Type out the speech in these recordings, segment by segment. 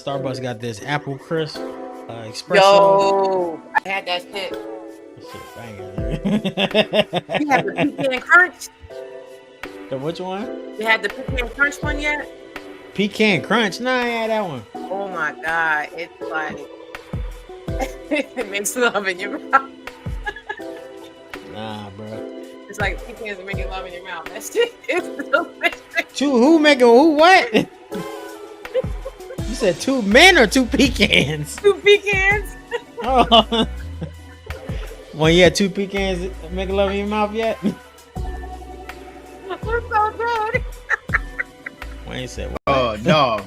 Starbucks got this apple crisp espresso. Yo, I had that shit. That shit banging. You have the pecan crunch? The which one? You had the pecan crunch one yet? Pecan crunch? Nah, I ain't had that one. Oh my god, it's like it makes love in your mouth. Nah, bro. It's like pecans are making love in your mouth. That shit is delicious. Who making who what? You said 2 men or 2 pecans? 2 pecans. Oh. Well, yeah, 2 pecans making love in your mouth yet? We're so good. Wayne said, no.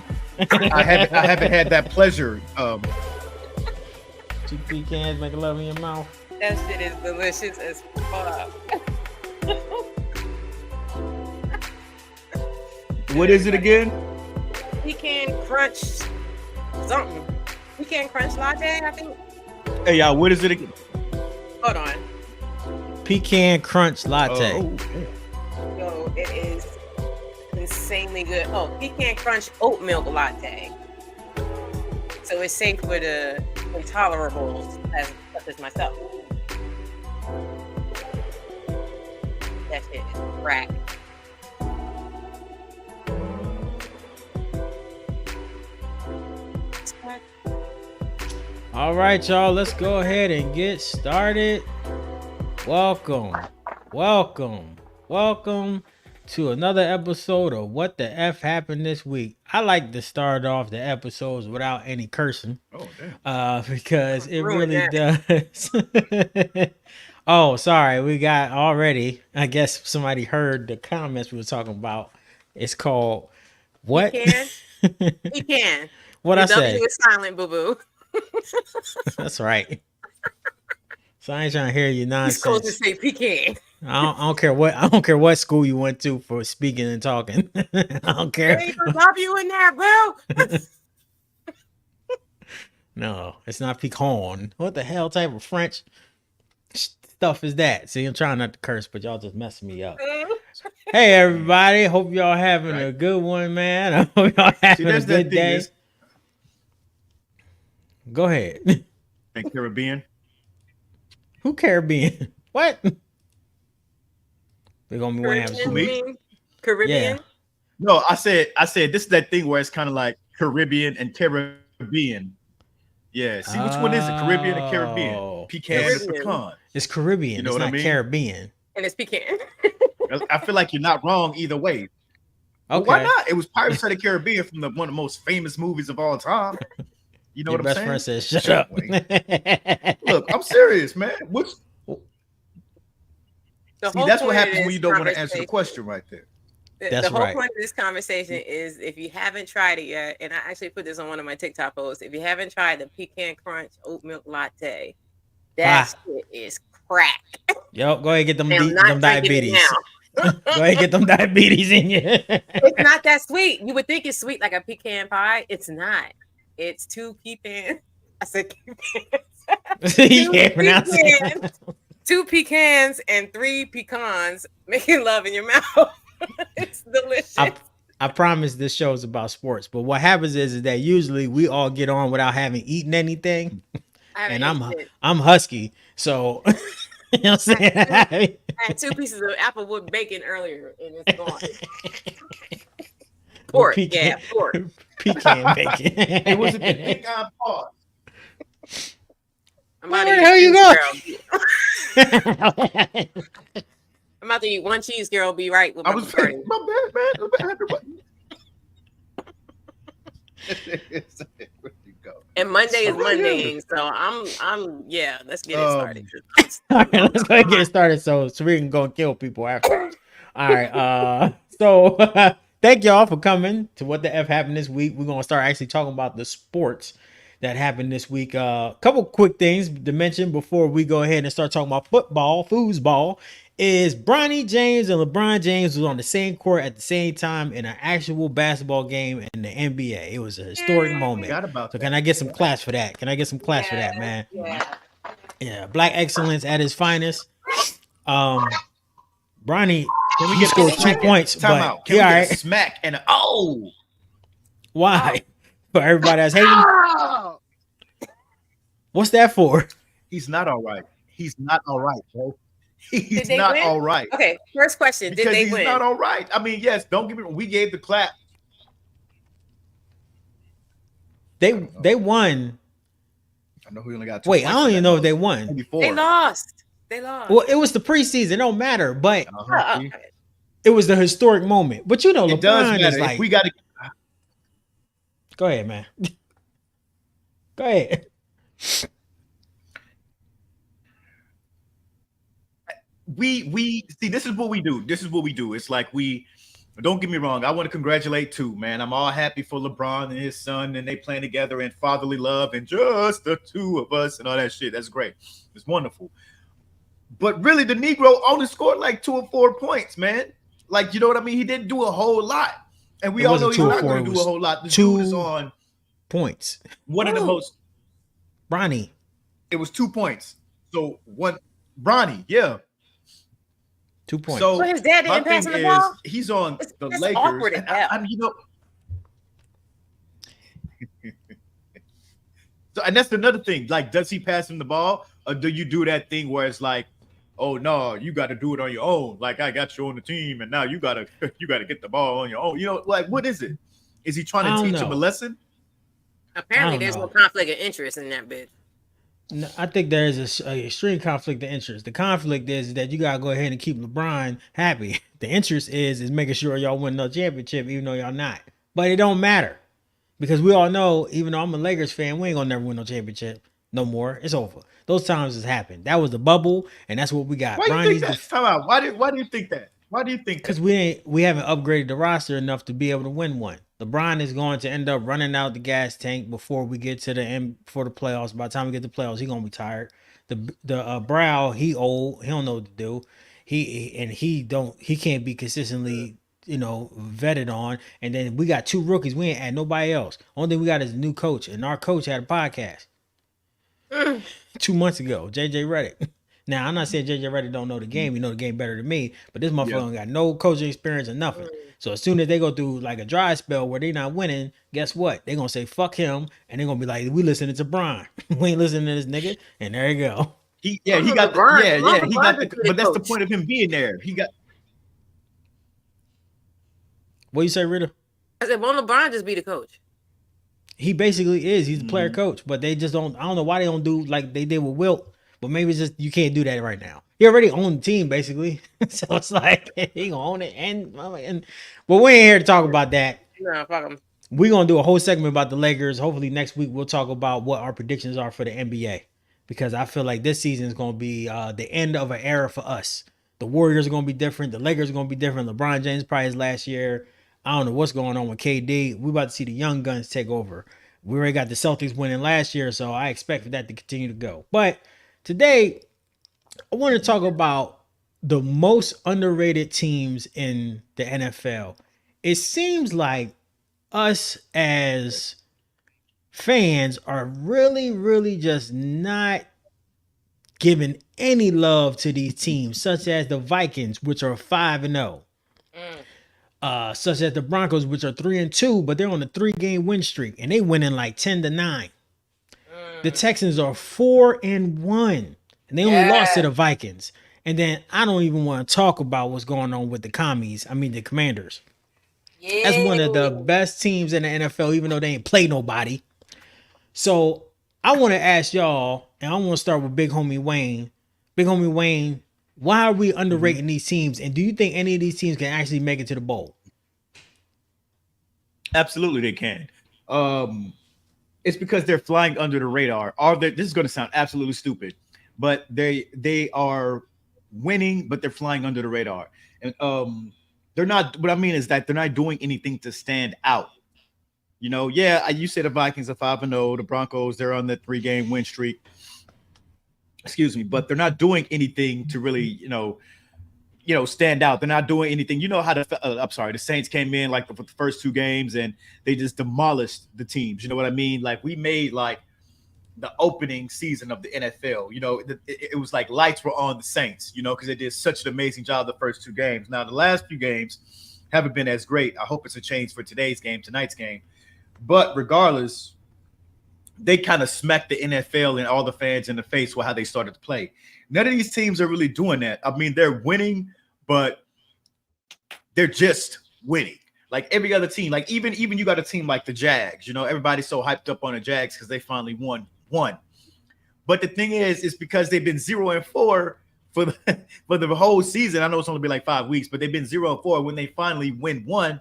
I haven't had that pleasure. 2 pecans making love in your mouth. That shit is delicious as fuck. What is it again? Pecan crunch something. Pecan crunch latte, I think. Hey, y'all, what is it again? Hold on. Pecan crunch latte. Oh, So it is insanely good. Oh, pecan crunch oat milk latte. So it's safe for the intolerables such as myself. That shit is crack. All right, y'all, let's go ahead and get started. Welcome to another episode of What the F Happened This Week. I like to start off the episodes without any cursing. Oh, damn. Because it really does. Oh, sorry, we got already, I guess somebody heard the comments we were talking about. It's called what? Pecan. Pecan. What The I say? W is silent, boo-boo. That's right. So I ain't trying to hear you You're supposed to nonsense. say pecan. I don't care what school you went to for speaking and talking. I don't care. They even love you in there, bro. No, it's not pecan. What the hell type of French stuff is that? See, I'm trying not to curse, but y'all just messing me up. Hey, everybody. Hope y'all having a good one, man. I hope y'all having a good day. Go ahead. And Caribbean. Who Caribbean? What? We're gonna be having me? Caribbean. Yeah. No, I said this is that thing where it's kind of like Caribbean and Caribbean. Yeah. See, which one is it? Caribbean and Caribbean? Pecan and pecan. It's Caribbean. You know it's what not I mean? Caribbean. And it's pecan. I feel like you're not wrong either way. Okay. Why not? It was Pirates of the Caribbean from one of the most famous movies of all time. You know Your what I'm saying? best friend says, "Shut up." Look, I'm serious, man. The See, whole that's what point of happens when you this don't want to answer the conversation- question right there. That's the whole right. point of this conversation is if you haven't tried it yet, and I actually put this on one of my TikTok posts, if you haven't tried the pecan crunch oat milk latte, that shit is crack. Yo, go ahead and get them, And I'm not them drinking it diabetes. Go ahead and get them diabetes in you. It's not that sweet. You would think it's sweet like a pecan pie. It's not. It's 2 pecans. I said pecans. You can't pronounce it. 2 pecans and 3 pecans making love in your mouth. It's delicious. I promise this show is about sports, but what happens is that usually we all get on without having eaten anything, and I'm husky, so you know what I'm saying. I had 2 pieces of applewood bacon earlier, and it's gone. Pork, pork. Pecan bacon. It was a pecan part. Where the hell you going? I'm about to eat 1 cheese, girl. Be right with my My bad, man. Where'd you go? And Monday is Monday, so I'm yeah. Let's get it started. All right, let's go ahead and get it started so we can go and kill people after. All right. So thank y'all for coming to What the F Happened This Week. We're gonna start actually talking about the sports that happened this week. Couple quick things to mention before we go ahead and start talking about foosball. Is Bronny James and LeBron James was on the same court at the same time in an actual basketball game in the NBA. It was a historic moment. So can I get some claps for that? Can I get some claps for that, man? Yeah, black excellence at its finest. Bronny, he scored 2 points, Time but out. Can we get a smack and why? For everybody that's hating, what's that for? He's not all right. He's not all right, bro. Did He's they not win? all right. Okay, first question. Did Because they he's win? not all right. I mean, yes, don't give me. We gave the clap. They won. I know who only got 2 Wait, I don't even know if they won. Maybe They 4. lost. They lost. Well, it was the preseason. It don't matter, but See? it was the historic moment. But you know, It does LeBron matter. is like, If we got to. go ahead, man. Go ahead. We see. This is what we do. This is what we do. It's like we. Don't get me wrong. I want to congratulate too, man. I'm all happy for LeBron and his son, and they playing together in fatherly love and just the two of us and all that shit. That's great. It's wonderful. But really, the Negro only scored like 2 or 4 points, man. Like, you know what I mean? He didn't do a whole lot. And we all know he's not going to do a whole lot. The dude is on points. One of the most. Bronny. It was 2 points. So what? Bronny, yeah. 2 points. So his dad didn't pass him the ball? He's on the that's Lakers. Awkward And I'm, you know. So, and that's another thing. Like, does he pass him the ball, or do you do that thing where it's like, oh no, you got to do it on your own? Like, I got you on the team, and now you gotta get the ball on your own. You know, like, what is it? Is he trying to teach him a lesson? Apparently, there's no conflict of interest in that bitch. No, I think there is a extreme conflict of interest. The conflict is that you gotta go ahead and keep LeBron happy. The interest is making sure y'all win no championship, even though y'all not. But it don't matter because we all know, even though I'm a Lakers fan, we ain't gonna never win no championship no more. It's over. Those times has happened. That was the bubble, and that's what we got. Why do you think that? Time out. Why do you think that? Why do you think? Because we haven't upgraded the roster enough to be able to win one. LeBron is going to end up running out the gas tank before we get to the end for the playoffs. By the time we get to the playoffs, he's gonna be tired. The Brow, he old. He don't know what to do. He can't be consistently vetted on. And then we got 2 rookies. We ain't add nobody else. Only thing we got is a new coach, and our coach had a podcast 2 months ago. JJ Redick. Now, I'm not saying JJ Redick don't know the game. He know the game better than me. But this motherfucker ain't got no coaching experience or nothing. So as soon as they go through like a dry spell where they not winning, guess what? They're going to say, fuck him. And they're going to be like, we listening to Brian. We ain't listening to this nigga. And there you go. He got but that's the point of him being there. He got. What you say, Rita? I said, won't LeBron just be the coach? He basically is. He's the player coach. But they just don't, I don't know why they don't do like they did with Wilt. But maybe it's just you can't do that right now. He already owned the team, basically. So it's like he gonna own it. And but we ain't here to talk about that. No, fuck him. We're gonna do a whole segment about the Lakers. Hopefully next week we'll talk about what our predictions are for the NBA. Because I feel like this season is gonna be the end of an era for us. The Warriors are gonna be different. The Lakers are gonna be different. LeBron James probably his last year. I don't know what's going on with KD. We're about to see the young guns take over. We already got the Celtics winning last year, so I expect for that to continue to go. But today, I want to talk about the most underrated teams in the NFL. It seems like us as fans are really, really just not giving any love to these teams, such as the Vikings, which are 5-0. Such as the Broncos, which are 3-2, but they're on a 3-game win streak, and they winning like 10-9. The Texans are 4-1, and they only lost to the Vikings. And then I don't even want to talk about what's going on with the the Commanders. Yeah. That's one of the best teams in the NFL, even though they ain't play nobody. So I want to ask y'all, and I want to start with Big Homie Wayne. Big Homie Wayne, why are we underrating these teams? And do you think any of these teams can actually make it to the bowl? Absolutely, they can. It's because they're flying under the radar. This is going to sound absolutely stupid, but they are winning, but they're flying under the radar. And they're not. What I mean is that they're not doing anything to stand out. You said the Vikings are 5-0. The Broncos, they're on the 3-game win streak. Excuse me, but they're not doing anything to really, stand out. They're not doing anything. You know how the Saints came in like for the first 2 games and they just demolished the teams. You know what I mean? Like we made like the opening season of the NFL. It was like lights were on the Saints. Because they did such an amazing job the first 2 games. Now the last few games haven't been as great. I hope it's a change for tonight's game. But regardless, they kind of smacked the NFL and all the fans in the face with how they started to play. None of these teams are really doing that. I mean, they're winning, but they're just winning. Like every other team, like even you got a team like the Jags. You know, everybody's so hyped up on the Jags because they finally won one. But the thing is because they've been 0-4 for the whole season. I know it's only been like 5 weeks, but they've been 0-4. When they finally win one,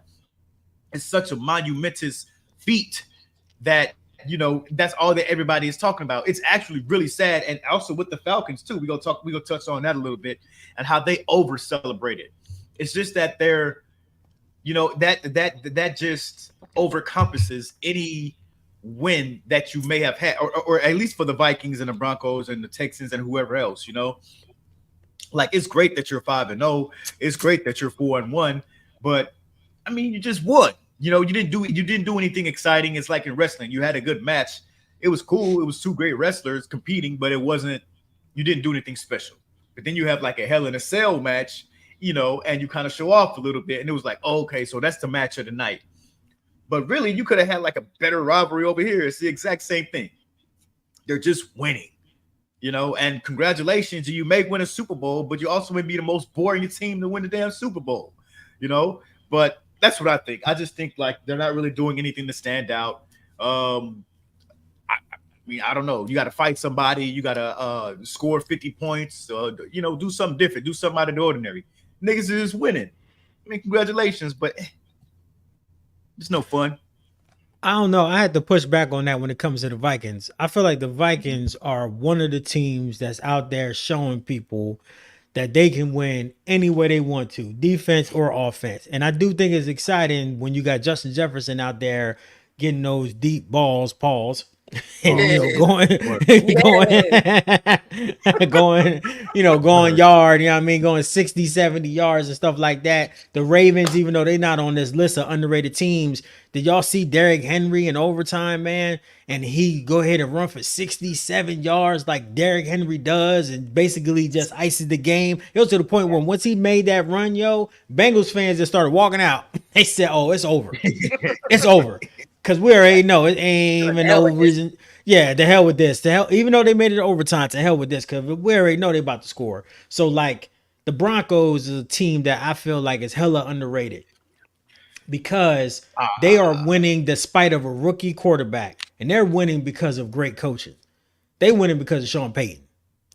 it's such a monumentous feat that, you know, that's all that everybody is talking about. It's actually really sad. And also with the Falcons too, we're gonna touch on that a little bit and how they over celebrated. It's just that they're, you know, that just overcompasses any win that you may have had, or at least for the Vikings and the Broncos and the Texans and whoever else, you know. Like, it's great that you're 5-0, it's great that you're 4-1, but I mean, you just won. You know, you didn't do anything exciting. It's like in wrestling, you had a good match. It was cool. It was two great wrestlers competing, but you didn't do anything special. But then you have like a Hell in a Cell match, you know, and you kind of show off a little bit, and it was like, oh, okay, so that's the match of the night. But really, you could have had like a better rivalry over here. It's the exact same thing. They're just winning, you know, and congratulations. You may win a Super Bowl, but you also may be the most boring team to win the damn Super Bowl, you know. But that's what I think. I just think like they're not really doing anything to stand out. I mean, I don't know. You got to fight somebody. You got to score 50 points. You know, do something different. Do something out of the ordinary. Niggas is winning. I mean, congratulations, but it's no fun. I don't know. I had to push back on that when it comes to the Vikings. I feel like the Vikings are one of the teams that's out there showing people that they can win any way they want to, defense or offense. And I do think it's exciting when you got Justin Jefferson out there getting those deep balls, pause, and going yard, you know what I mean, going 60, 70 yards and stuff like that. The Ravens, even though they're not on this list of underrated teams, did y'all see Derrick Henry in overtime, man? And he go ahead and run for 67 yards like Derrick Henry does and basically just ices the game. It was to the point where once he made that run, Bengals fans just started walking out. They said, oh, it's over. It's over. Because we already know it ain't even no reason. Yeah, the hell with this. The hell, even though they made it overtime, to hell with this, because we already know they about to score. So, like, the Broncos is a team that I feel like is hella underrated because they are winning despite of a rookie quarterback, and they're winning because of great coaching. They winning because of Sean Payton,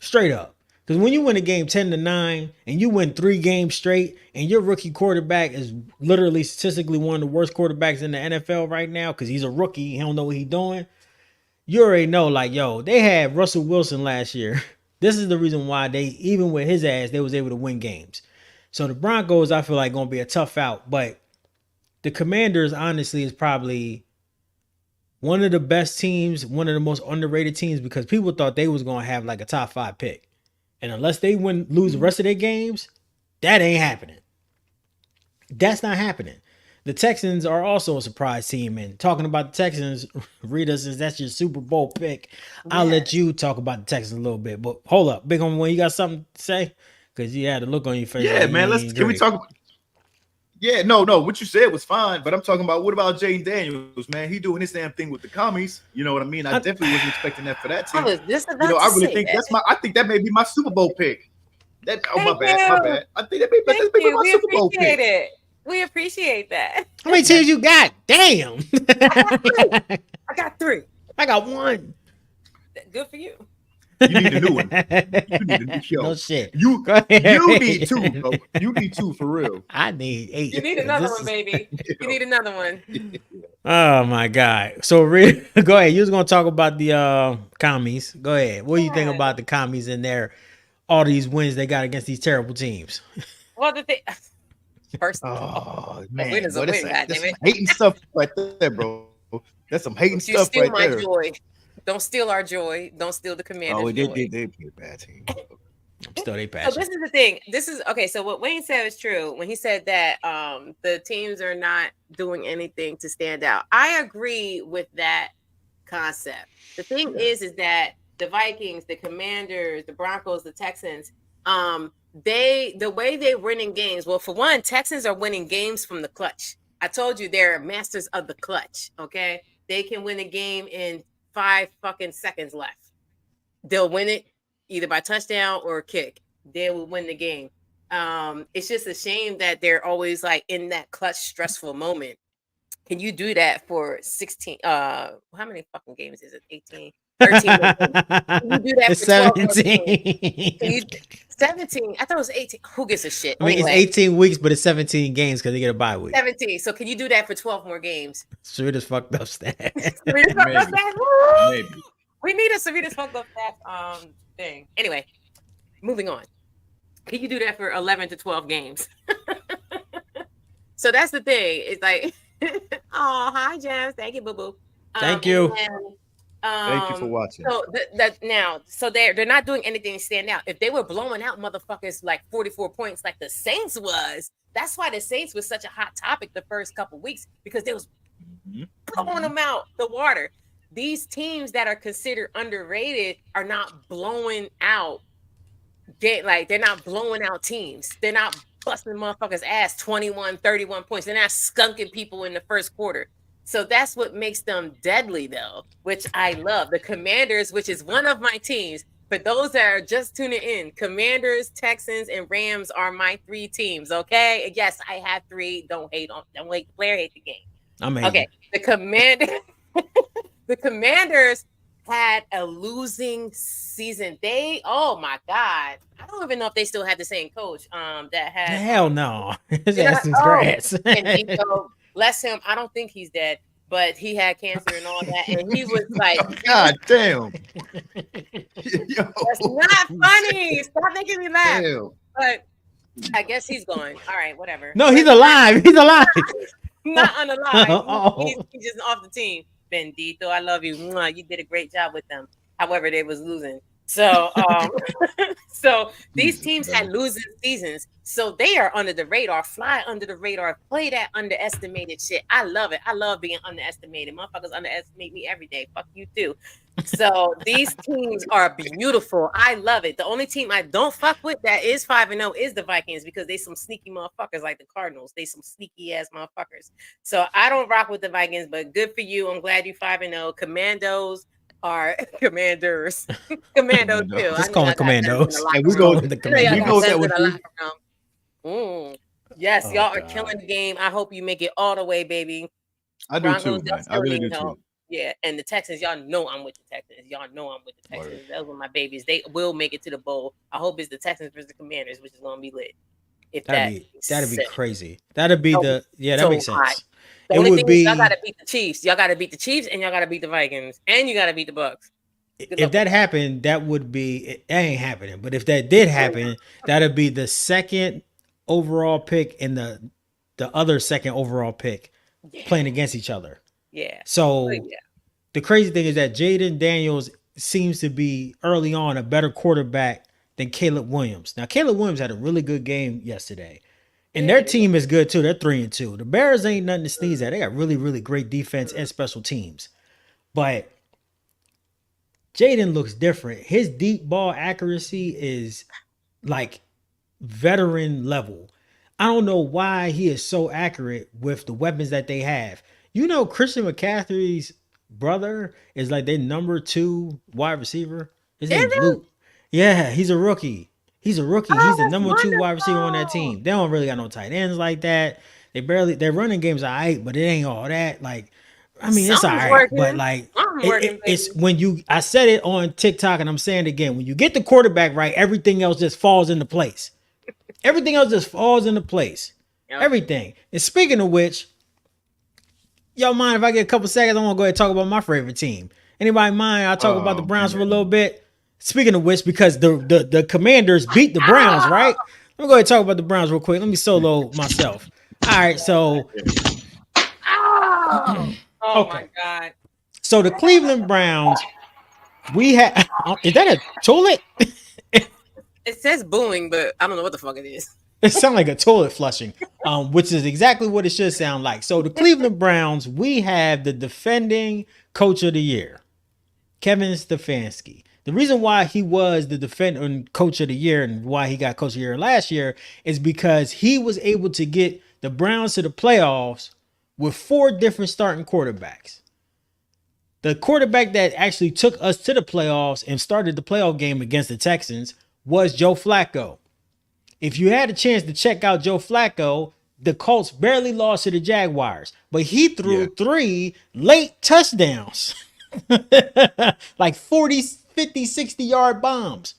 straight up. Because when you win a game 10-9 and you win 3 games straight, and your rookie quarterback is literally statistically one of the worst quarterbacks in the NFL right now because he's a rookie, he don't know what he's doing. You already know, like, they had Russell Wilson last year. This is the reason why they, even with his ass, they was able to win games. So the Broncos, I feel like, going to be a tough out. But the Commanders, honestly, is probably one of the best teams, one of the most underrated teams, because people thought they was going to have like a top 5 pick. And unless they lose the rest of their games, that ain't happening. That's not happening. The Texans are also a surprise team. And talking about the Texans, Rita, since that's your Super Bowl pick, I'll let you talk about the Texans a little bit. But hold up, Big Homie, you got something to say? Because you had a look on your face. Yeah, like man. Can we talk about? Yeah, no. What you said was fine, but I'm talking about what about Jaden Daniels, man? He doing his damn thing with the commies. You know what I mean? I definitely wasn't expecting that for that team. I was just about I really to think say that. I think that may be my Super Bowl pick. My bad. I think that may Thank be you. my We Super Bowl appreciate pick. it. We appreciate that. How many teams you got? Damn. I got 3. I got 1. Good for you. You need a new one. You need a new show. No shit. You need 2, bro. You need 2 for real. I need 8. You need another one, baby. You need another one. Oh my God. So go ahead. You was gonna talk about the commies. Go ahead. What do you think about the commies and all these wins they got against these terrible teams? Well, the thing first, man, win is a win, goddammit. Hating stuff right there, bro. That's some hating stuff steal right my there. joy. Don't steal our joy. Don't steal the Commanders' joy. They play a bad team. I'm still they So passion. this is the thing. This is okay. So what Wayne said is true when he said that the teams are not doing anything to stand out. I agree with that concept. The thing is that the Vikings, the Commanders, the Broncos, the Texans, the way they're winning games. Well, for one, Texans are winning games from the clutch. I told you they're masters of the clutch. Okay. they can win a game in 5 fucking seconds left. They'll win it either by touchdown or kick. They will win the game. It's just a shame that they're always like in that clutch, stressful moment. Can you do that for 16? How many fucking games is it? 18, 13. Can you do that It's for 12 more 17. games? 17. I thought it was 18. Who gives a shit? I mean, Anyway, it's 18 weeks, but it's 17 games because they get a bye week. 17. So can you do that for 12 more games? Sarita's fucked up stats. Sarita's fucked up stats? Maybe. We need a Sarita's fucked up stats thing. Anyway, moving on. Can you do that for 11 to 12 games? So that's the thing. It's like, oh, hi, James. Thank you, boo-boo. Thank you. Thank you for watching. So so they're not doing anything to stand out. If they were blowing out motherfuckers like 44 points like the Saints was, that's why the Saints was such a hot topic the first couple weeks, because they was blowing them out the water. These teams that are considered underrated are not blowing out. They're not blowing out teams. They're not busting motherfuckers' ass 21, 31 points. They're not skunking people in the first quarter. So that's what makes them deadly, though, which I love. The Commanders, which is one of my teams, for those that are just tuning in, Commanders, Texans, and Rams are my 3 teams, okay? Yes, I have 3. Don't hate player hate the game. I'm okay. The Commanders had a losing season. Oh my God. I don't even know if they still had the same coach that had hell no. His ass is grass. And bless him. I don't think he's dead, but he had cancer and all that. And he was like, God damn. That's not funny. Stop making me laugh. Damn. But I guess he's gone. All right, whatever. No, he's alive. He's alive. Not unalive. Oh. He's just off the team. Bendito, I love you. You did a great job with them. However, they was losing. So, so these teams had losing seasons. So they are under the radar, fly under the radar, play that underestimated shit. I love it. I love being underestimated. Motherfuckers underestimate me every day. Fuck you too. So these teams are beautiful. I love it. The only team I don't fuck with that is 5-0 is the Vikings, because they some sneaky motherfuckers like the Cardinals. They some sneaky ass motherfuckers. So I don't rock with the Vikings, but good for you. I'm glad you 5-0. Commandos are Commanders. Commandos too. Just call them Commandos. And we go the Commandos. we go that with Yes, y'all are God. killing the game. I hope you make it all the way, baby. I do too, man. I really do too. Yeah, and the Texans, y'all know I'm with the Texans. Y'all know I'm with the Texans. Those are my babies. They will make it to the bowl. I hope it's the Texans versus the Commanders, which is going to be lit. If that'd be sick. crazy. That'd be that makes sense. High. The only thing is y'all got to beat the Chiefs. Y'all got to beat the Chiefs, and y'all got to beat the Vikings, and you got to beat the Bucks. If that happened, that would be it ain't happening. But if that did happen, that'd be the second overall pick and the other second overall pick playing against each other. Yeah. So the crazy thing is that Jaden Daniels seems to be early on a better quarterback than Caleb Williams. Now, Caleb Williams had a really good game yesterday. And their team is good too. They're 3-2. The Bears ain't nothing to sneeze at. They got really, really great defense and special teams. But Jaden looks different. His deep ball accuracy is like veteran level. I don't know why he is so accurate with the weapons that they have. You know, Christian McCaffrey's brother is like their number 2 wide receiver. His name's Luke. Yeah, he's a rookie. He's a rookie. He's the number 2 wide receiver on that team. They don't really got no tight ends like that. Their running game's all right, but it ain't all that. Like, I mean, it's all right, but like, it's when I said it on TikTok and I'm saying it again, when you get the quarterback right, everything else just falls into place. Everything else just falls into place. Yep. Everything. And speaking of which, y'all mind if I get a couple seconds? I want to go ahead and talk about my favorite team. Anybody mind? I'll talk about the Browns for a little bit. Speaking of which, because the Commanders beat the Browns, right? Let me go ahead and talk about the Browns real quick. Let me solo myself. All right, so my God. So the Cleveland Browns, we had is that a toilet? It says booing, but I don't know what the fuck it is. It sounds like a toilet flushing, which is exactly what it should sound like. So the Cleveland Browns, we have the defending coach of the year, Kevin Stefanski. The reason why he was the defending coach of the year and why he got coach of the year last year is because he was able to get the Browns to the playoffs with 4 different starting quarterbacks. The quarterback that actually took us to the playoffs and started the playoff game against the Texans was Joe Flacco. If you had a chance to check out Joe Flacco, the Colts barely lost to the Jaguars, but he threw 3 late touchdowns. Like 40, 50, 60-yard bombs.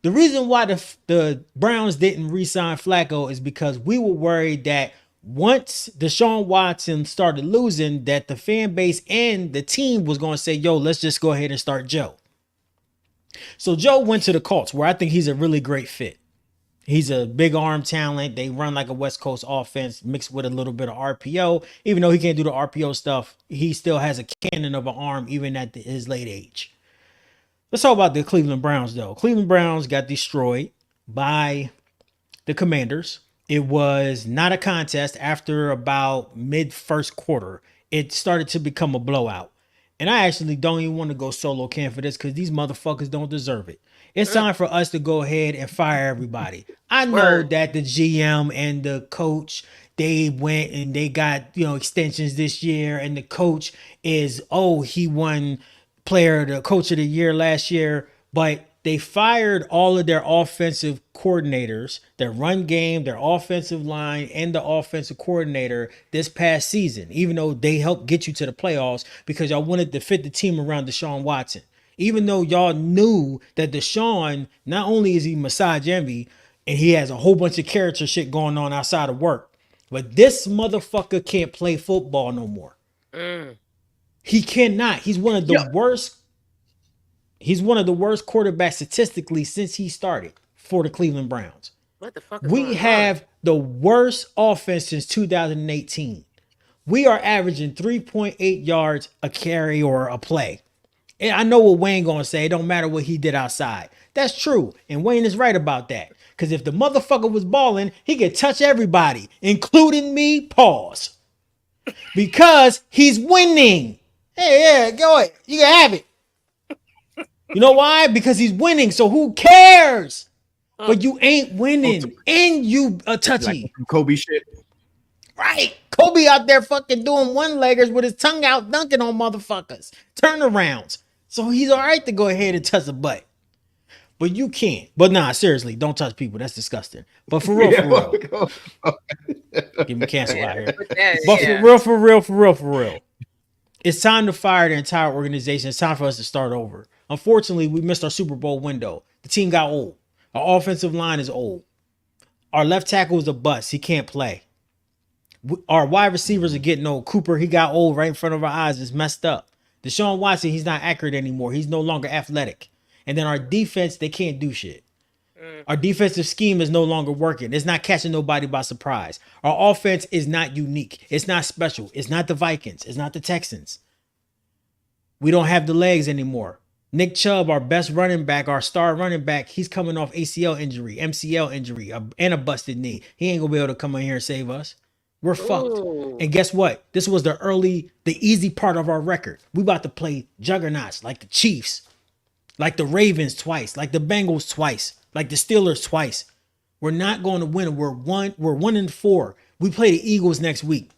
The reason why the Browns didn't re-sign Flacco is because we were worried that once Deshaun Watson started losing, that the fan base and the team was going to say, yo, let's just go ahead and start Joe. So Joe went to the Colts, where I think he's a really great fit. He's a big arm talent. They run like a West Coast offense mixed with a little bit of RPO. Even though he can't do the RPO stuff, he still has a cannon of an arm even at his late age. Let's talk about the Cleveland Browns, though. Cleveland Browns got destroyed by the Commanders. It was not a contest. After about mid-first quarter, it started to become a blowout. And I actually don't even want to go solo cam for this because these motherfuckers don't deserve it. It's time for us to go ahead and fire everybody. I know that the GM and the coach, they went and they got, extensions this year. And the coach is, he won the coach of the year last year. But they fired all of their offensive coordinators, their run game, their offensive line, and the offensive coordinator this past season, even though they helped get you to the playoffs because y'all wanted to fit the team around Deshaun Watson. Even though y'all knew that Deshaun, not only is he massage envy and he has a whole bunch of character shit going on outside of work, but this motherfucker can't play football no more. He cannot. He's one of the worst. He's one of the worst quarterbacks statistically since he started for the Cleveland Browns. What the fuck is We going have on? the worst offense since 2018. We are averaging 3.8 yards a carry or a play. And I know what Wayne gonna say. It don't matter what he did outside. That's true. And Wayne is right about that. Because if the motherfucker was balling, he could touch everybody, including me, pause. Because he's winning. Hey, go ahead. You can have it. You know why? Because he's winning. So who cares? But you ain't winning. And you a touchy. Like Kobe shit. Right. Kobe out there fucking doing one-leggers with his tongue out dunking on motherfuckers. Turnarounds. So he's all right to go ahead and touch a butt. But you can't. But nah, seriously, don't touch people. That's disgusting. But for real. Give me cancel out here. But for real. It's time to fire the entire organization. It's time for us to start over. Unfortunately, we missed our Super Bowl window. The team got old. Our offensive line is old. Our left tackle is a bust. He can't play. Our wide receivers are getting old. Cooper, he got old right in front of our eyes. It's messed up. Deshaun Watson, he's not accurate anymore. He's no longer athletic. And then our defense, they can't do shit. Our defensive scheme is no longer working. It's not catching nobody by surprise. Our offense is not unique. It's not special. It's not the Vikings. It's not the Texans. We don't have the legs anymore. Nick Chubb, our best running back, our star running back, he's coming off ACL injury, MCL injury, and a busted knee. He ain't going to be able to come in here and save us. We're fucked. And guess what? This was the easy part of our record. We about to play juggernauts like the Chiefs, like the Ravens twice, like the Bengals twice, like the Steelers twice. We're not going to win. We're 1-4. We play the Eagles next week.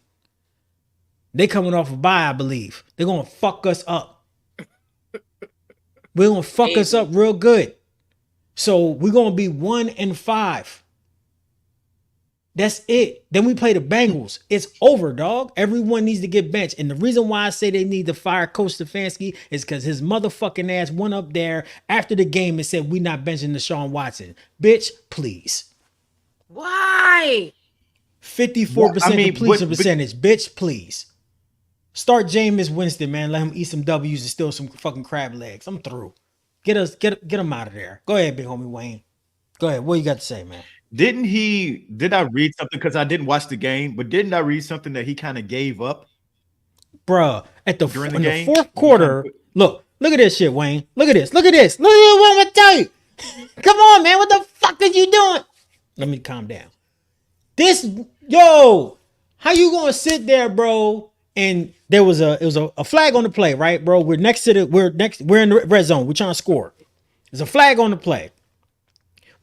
They coming off a bye, I believe. They're going to fuck us up. We're going to fuck us up real good. So we're going to be 1-5. That's it. Then we play the Bengals. It's over, dog. Everyone needs to get benched. And the reason why I say they need to fire Coach Stefanski is because his motherfucking ass went up there after the game and said, we not benching Deshaun Watson. Bitch, please. Why? 54% completion percentage. Bitch, please. Start Jameis Winston, man. Let him eat some W's and steal some fucking crab legs. I'm through. Get him out of there. Go ahead, big homie Wayne. Go ahead. What you got to say, man? Did I read something, because I didn't watch the game, but didn't I read something that he kind of gave up? Bruh, during the fourth quarter, look at this shit, Wayne. Look at this. Look at what I'm gonna tell you. Come on, man. What the fuck are you doing? Let me calm down. How you gonna sit there, bro? And it was a flag on the play, right, bro? We're in the red zone. We're trying to score. There's a flag on the play.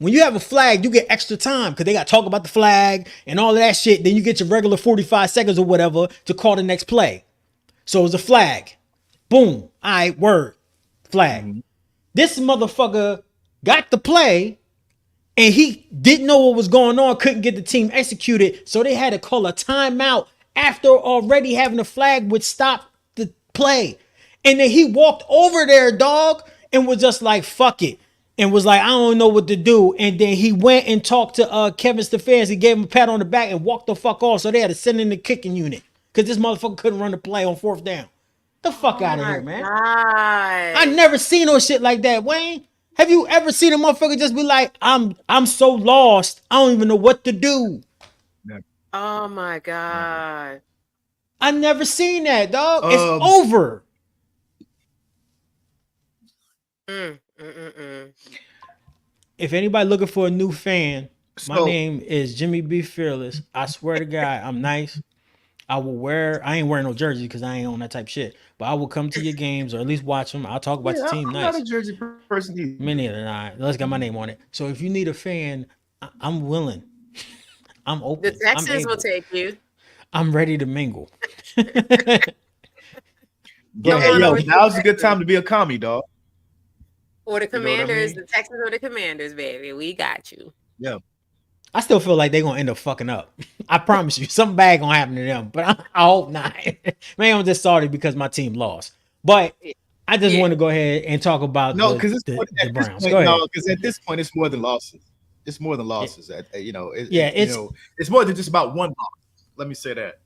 When you have a flag, you get extra time because they got to talk about the flag and all of that shit. Then you get your regular 45 seconds or whatever to call the next play. So it's a flag. Boom. All right, word. Flag. Mhm. This motherfucker got the play and he didn't know what was going on, couldn't get the team executed. So they had to call a timeout after already having the flag, which stopped the play. And then he walked over there, dog, and was just like, fuck it. And was like, I don't know what to do. And then he went and talked to Kevin Stefanski, gave him a pat on the back and walked the fuck off. So they had to send in the kicking unit because this motherfucker couldn't run the play on 4th down. The fuck out of here, man. God. I never seen no shit like that, Wayne. Have you ever seen a motherfucker just be like, I'm so lost, I don't even know what to do? Oh my God. I never seen that, dog. It's Um, over. If anybody looking for a new fan, my So- name is Jimmy B. Fearless. I swear to God, I'm nice. I ain't wearing no jersey because I ain't on that type of shit. But I will come to your games or at least watch them. I'll talk about Yeah, your team I'm nice. not a Jersey person either. Me neither. Nah, let's got my name on it. So if you need a fan, I'm willing. I'm open. The Texans will take you. I'm ready to mingle. Yo, ahead. now's a good time to be a commie, dog. Or the You know what I Commanders, mean? the Texans or the Commanders, baby. We got you. Yeah. I still feel like they're gonna end up fucking up. I promise you, something bad gonna happen to them, but I hope not. Man, I'm just sorry because my team lost. But I just want to go ahead and talk about No, the because the Browns. Point, Go ahead. no, because at this point it's more than losses. It's more than losses. It's more than just about one loss. Let me say that.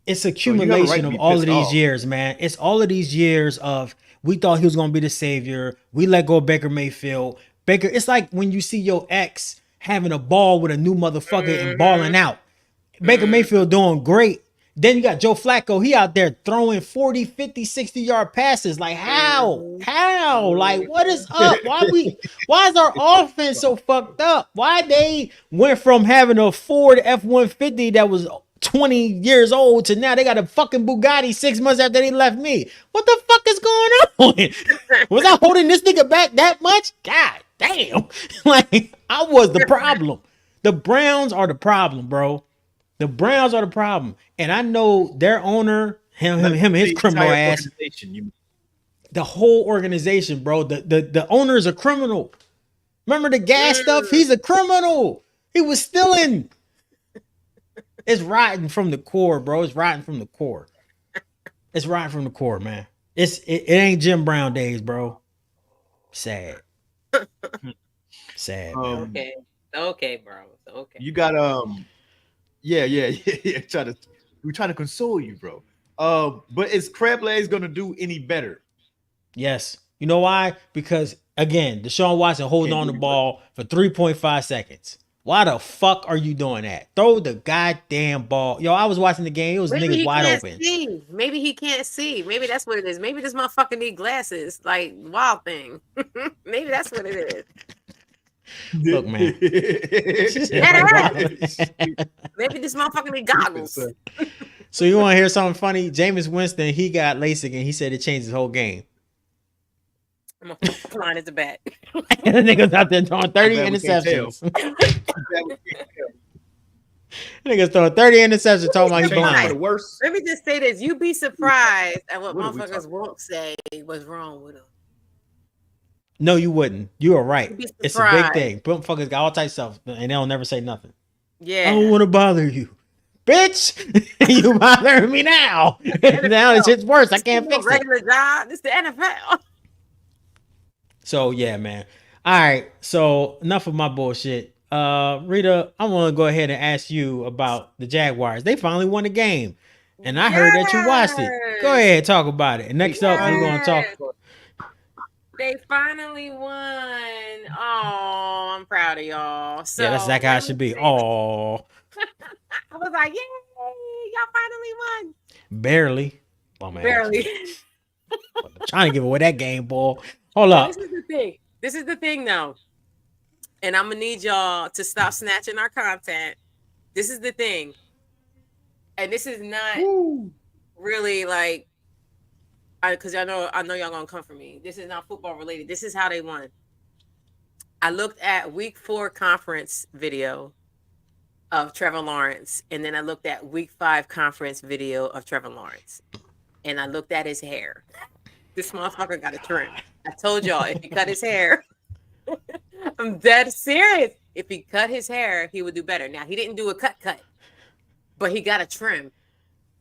It's So you have a accumulation right to of be all of pissed these off. years, man. It's all of these years of we thought he was gonna be the savior. We let go of Baker Mayfield. Baker, it's like when you see your ex having a ball with a new motherfucker and balling out. Baker Mayfield doing great. Then you got Joe Flacco. He out there throwing 40, 50, 60-yard passes. Like, how? How? Like, what is up? Why is our offense so fucked up? Why they went from having a Ford F-150 that was 20 years old to now they got a fucking Bugatti 6 months after they left me? What the fuck is going on? Was I holding this nigga back that much? God damn. Like, I was the problem. The Browns are the problem, bro. The Browns are the problem. And I know their owner, him, his criminal ass. The whole organization, bro. The owner is a criminal. Remember the gas stuff? He's a criminal. He was stealing. It's rotten from the core, bro. It's rotten from the core. It's rotten from the core, man. It ain't Jim Brown days, bro. Sad. Sad, man. Okay, bro. Okay. You got yeah. We're trying to console you, bro. But is Crab Legs gonna do any better? Yes. You know why? Because again, Deshaun Watson holding on the ball for 3.5 seconds. Why the fuck are you doing that? Throw the goddamn ball. Yo, I was watching the game. It was niggas wide open. See. Maybe he can't see. Maybe that's what it is. Maybe this motherfucker need glasses. Like Wild Thing. Maybe that's what it is. Look, man. Maybe this motherfucker need goggles. So you want to hear something funny? Jameis Winston, he got LASIK and he said it changed his whole game. I'm gonna flying as a bat. The niggas out there throwing 30 interceptions. Niggas throwing 30 interceptions talking about he's blind. Let me just say this. You'd be surprised at what motherfuckers won't say was wrong with him. No, you wouldn't. You are right. It's a big thing. Motherfuckers got all types of stuff and they'll never say nothing. Yeah. I don't want to bother you. Bitch, you bothering me now. Now this shit's worse. I can't fix it. Regular job. This the NFL. So yeah, man. All right. So enough of my bullshit. Rita, I want to go ahead and ask you about the Jaguars. They finally won the game. And I heard that you watched it. Go ahead, talk about it. And next up, we're gonna talk. They finally won. Oh, I'm proud of y'all. So yeah, that's exactly how it should be. Oh. I was like, yay, y'all finally won. Barely. Oh, man. Barely. I'm trying to give away that game, boy. Hold up. This is the thing. This is the thing, though. And I'm going to need y'all to stop snatching our content. This is the thing. And this is not really like, because I know y'all going to come for me. This is not football related. This is how they won. I looked at week 4 conference video of Trevor Lawrence. And then I looked at week 5 conference video of Trevor Lawrence. And I looked at his hair. This motherfucker got a trim. I told y'all if he cut his hair, I'm dead serious. If he cut his hair, he would do better. Now he didn't do a cut, but he got a trim.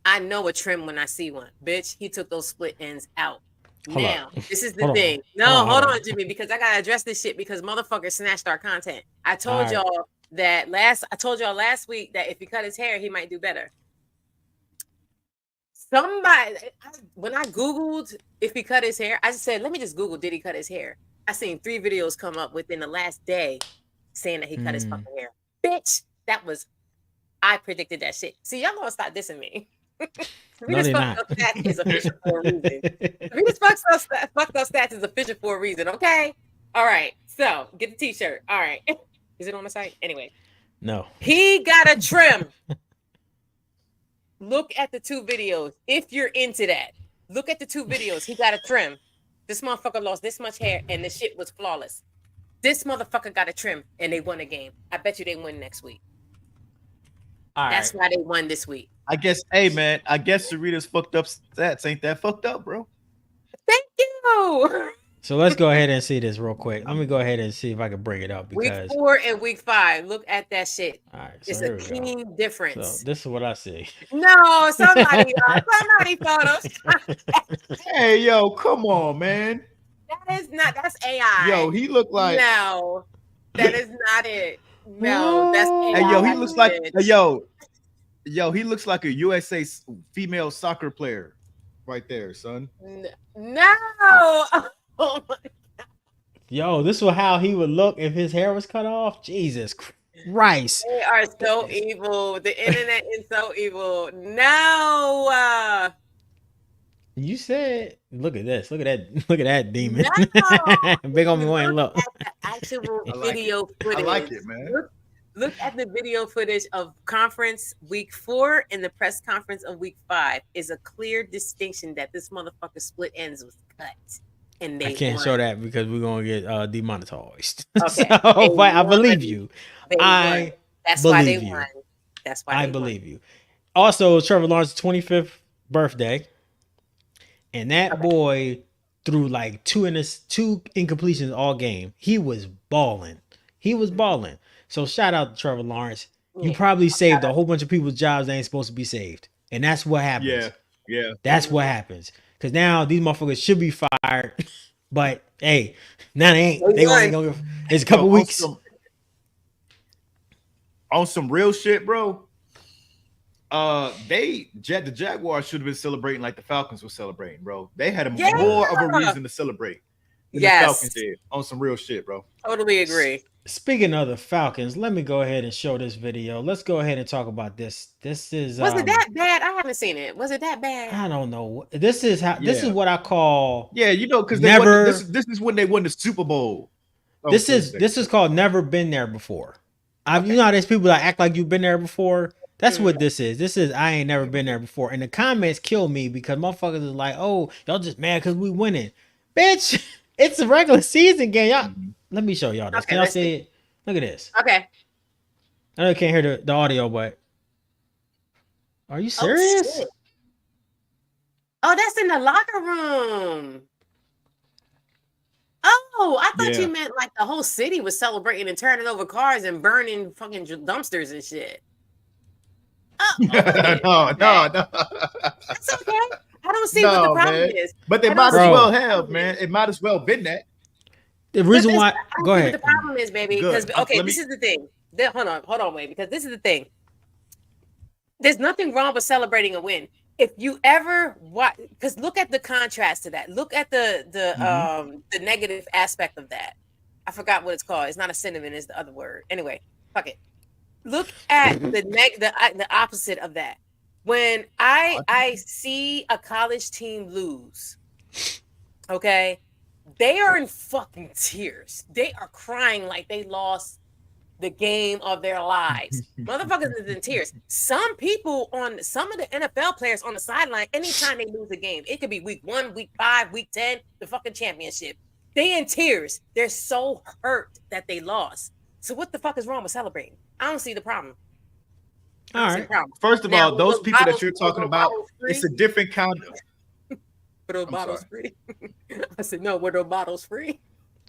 I know a trim when I see one. Bitch, he took those split ends out. Now, this is the thing. Hold on, Jimmy, because I gotta address this shit because motherfuckers snatched our content. I told y'all last week that if he cut his hair, he might do better. When I Googled if he cut his hair, I just said, let me just Google, did he cut his hair? I seen 3 videos come up within the last day saying that he cut his fucking hair. Bitch, I predicted that shit. See, y'all gonna stop dissing me. Readers Fucked Up Stats is official for a reason. Readers Fucked Up Stats is official for a reason, okay? All right, so get the t-shirt. All right. Is it on the site? Anyway. No. He got a trim. Look at the 2 videos. If you're into that, look at the 2 videos. He got a trim. This motherfucker lost this much hair and the shit was flawless. This motherfucker got a trim and they won a game. I bet you they win next week. That's why they won this week. I guess, hey man, Sarita's Fucked Up Stats ain't that fucked up, bro. Thank you. So let's go ahead and see this real quick. I'm gonna go ahead and see if I can bring it up because week 4 and week 5. Look at that shit. All right, so it's a keen difference. So this is what I see. No, somebody photos. Hey, yo, come on, man. That's AI. Yo, he looked like no, that is not it. No, that's AI. Hey, yo, he looks like he looks like a USA female soccer player right there, son. No. Oh my God. Yo, this was how he would look if his hair was cut off. Jesus Christ. They are so evil. The internet is so evil. No. You said, look at this. Look at that demon. No. Big on me one look. At the actual video footage. I like it, man. Look at the video footage of conference week 4 and the press conference of week 5. Is a clear distinction that this motherfucker split ends was cut. And they I can't show that because we're gonna get demonetized. Okay. So, but I believe you. That's why they won. That's why I believe you. Also, Trevor Lawrence's 25th birthday, and that boy threw like 2 incompletions all game. He was balling. So shout out to Trevor Lawrence. You probably saved a whole bunch of people's jobs that ain't supposed to be saved, and that's what happens. Yeah. That's what happens. Because now these motherfuckers should be fired, but hey, now they ain't. They only gonna. It's a couple weeks. On some real shit, bro. The Jaguars should have been celebrating like the Falcons were celebrating, bro. They had more of a reason to celebrate than the Falcons did. On some real shit, bro. Totally agree. Speaking of the Falcons, let me go ahead and show this video. Let's go ahead and talk about this. This is was it that bad? I haven't seen it. Was it that bad? I don't know. This is what I call because this is when they won the Super Bowl. This is called never been there before. How there's people that act like you've been there before. That's what this is. This is I ain't never been there before. And the comments kill me because motherfuckers is like, oh, y'all just mad because we winning. Bitch, it's a regular season game. Y'all, let me show y'all this. Okay, Can y'all see it? Look at this. Okay. I know you can't hear the audio, but are you serious? Oh, that's in the locker room. Oh, I thought you meant like the whole city was celebrating and turning over cars and burning fucking dumpsters and shit. Oh, no. That's okay. I don't see what the problem is. But they might as well have, man. It might as well been that. The reason why, go ahead. What the problem is, baby, because this is the thing. Hold on, wait, because this is the thing. There's nothing wrong with celebrating a win. If you ever watch, because look at the contrast to that. Look at the negative aspect of that. I forgot what it's called. It's not a synonym. It's the other word. Anyway, fuck it. Look at the opposite of that. When I see a college team lose, okay, they are in fucking tears. They are crying like they lost the game of their lives. Motherfuckers is in tears. Some of the NFL players on the sideline, anytime they lose a game, it could be week 1, week 5, week 10, the fucking championship. They in tears. They're so hurt that they lost. So what the fuck is wrong with celebrating? I don't see the problem. All right. First of all, those people that you're talking about, it's a different kind of. Were those I'm bottles sorry. free? I said, no, were those bottles free?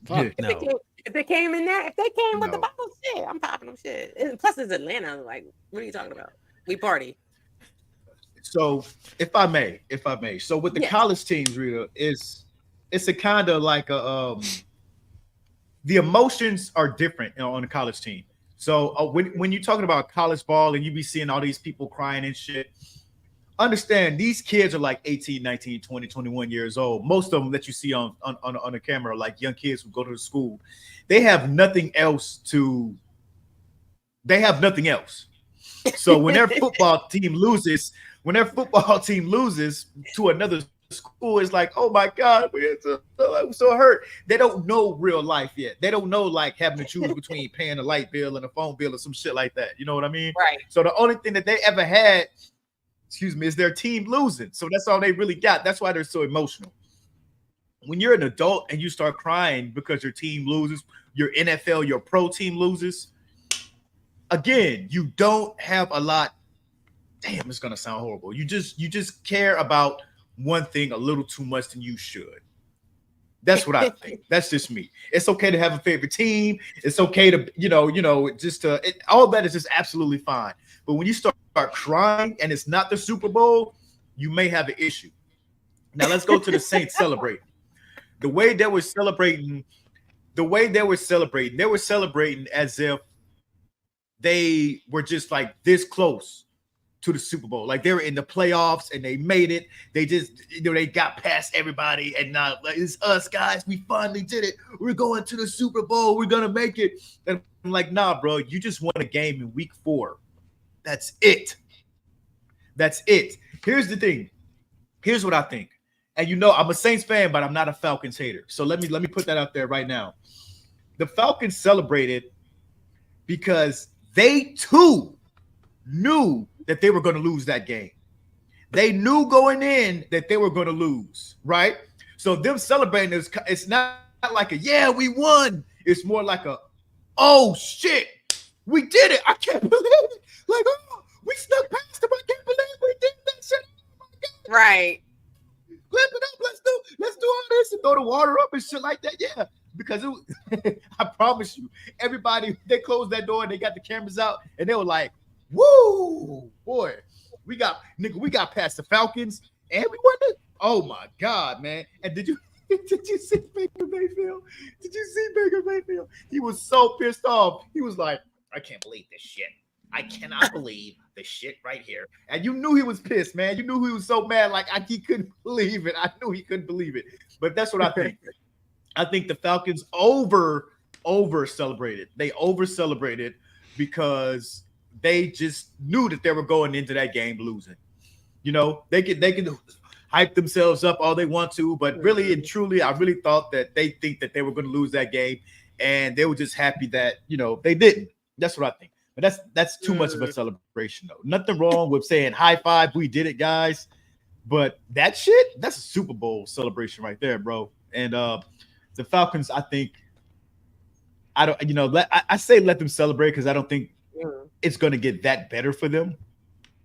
Fuck If they no. came, if they came in there, if they came with the No. bottles, shit, I'm popping them shit. And plus, it's Atlanta. Like, what are you talking about? We party. So if I may, so with the Yes. college teams, Rita, it's a kind of like a the emotions are different on the college team. So when you're talking about college ball and you be seeing all these people crying and shit, understand these kids are like 18, 19, 20, 21 years old. Most of them that you see on the camera are like young kids who go to the school. They have nothing else to. They have nothing else. So when their football team loses to another school, it's like, oh my God, I'm so hurt. They don't know real life yet. They don't know like having to choose between paying a light bill and a phone bill or some shit like that. You know what I mean? Right. So the only thing that they ever had, is their team losing. So that's all they really got. That's why they're so emotional. When you're an adult and you start crying because your team loses, your NFL, your pro team loses, again, you don't have a lot. Damn, it's gonna sound horrible. You just care about one thing a little too much than you should. That's what I think. That's just me. It's okay to have a favorite team. It's okay to, all that is just absolutely fine. But when you start crying and it's not the Super Bowl, you may have an issue. Now let's go to the Saints celebrating. The way they were celebrating as if they were just like this close to the Super Bowl. Like they were in the playoffs and they made it. They just, they got past everybody and now like, it's us guys. We finally did it. We're going to the Super Bowl. We're going to make it. And I'm like, nah, bro, you just won a game in week 4. That's it. That's it. Here's the thing. Here's what I think. And I'm a Saints fan, but I'm not a Falcons hater. So let me put that out there right now. The Falcons celebrated because they too knew that they were going to lose that game. They knew going in that they were going to lose, right? So them celebrating it's not like a yeah, we won. It's more like a oh shit, we did it. I can't believe it. Like, oh, we snuck past them. I can't believe we did that shit. Oh my God. Right. Clap it up. Let's do all this and throw the water up and shit like that. Yeah. Because I promise you, everybody, they closed that door and they got the cameras out and they were like, woo, boy, we got past the Falcons and we won it. Oh my God, man. And did you see Baker Mayfield? Did you see Baker Mayfield? He was so pissed off. He was like, I can't believe this shit. I cannot believe the shit right here. And you knew he was pissed, man. You knew he was so mad, like he couldn't believe it. I knew he couldn't believe it. But that's what I think. I think the Falcons over celebrated. They over celebrated because they just knew that they were going into that game losing. They could hype themselves up all they want to, but really and truly, I really thought that they think that they were going to lose that game, and they were just happy that they didn't. That's what I think. But that's too much of a celebration, though. Nothing wrong with saying high five, we did it, guys. But that shit, that's a Super Bowl celebration right there, bro. And the Falcons, I think, I say let them celebrate because I don't think it's going to get that better for them.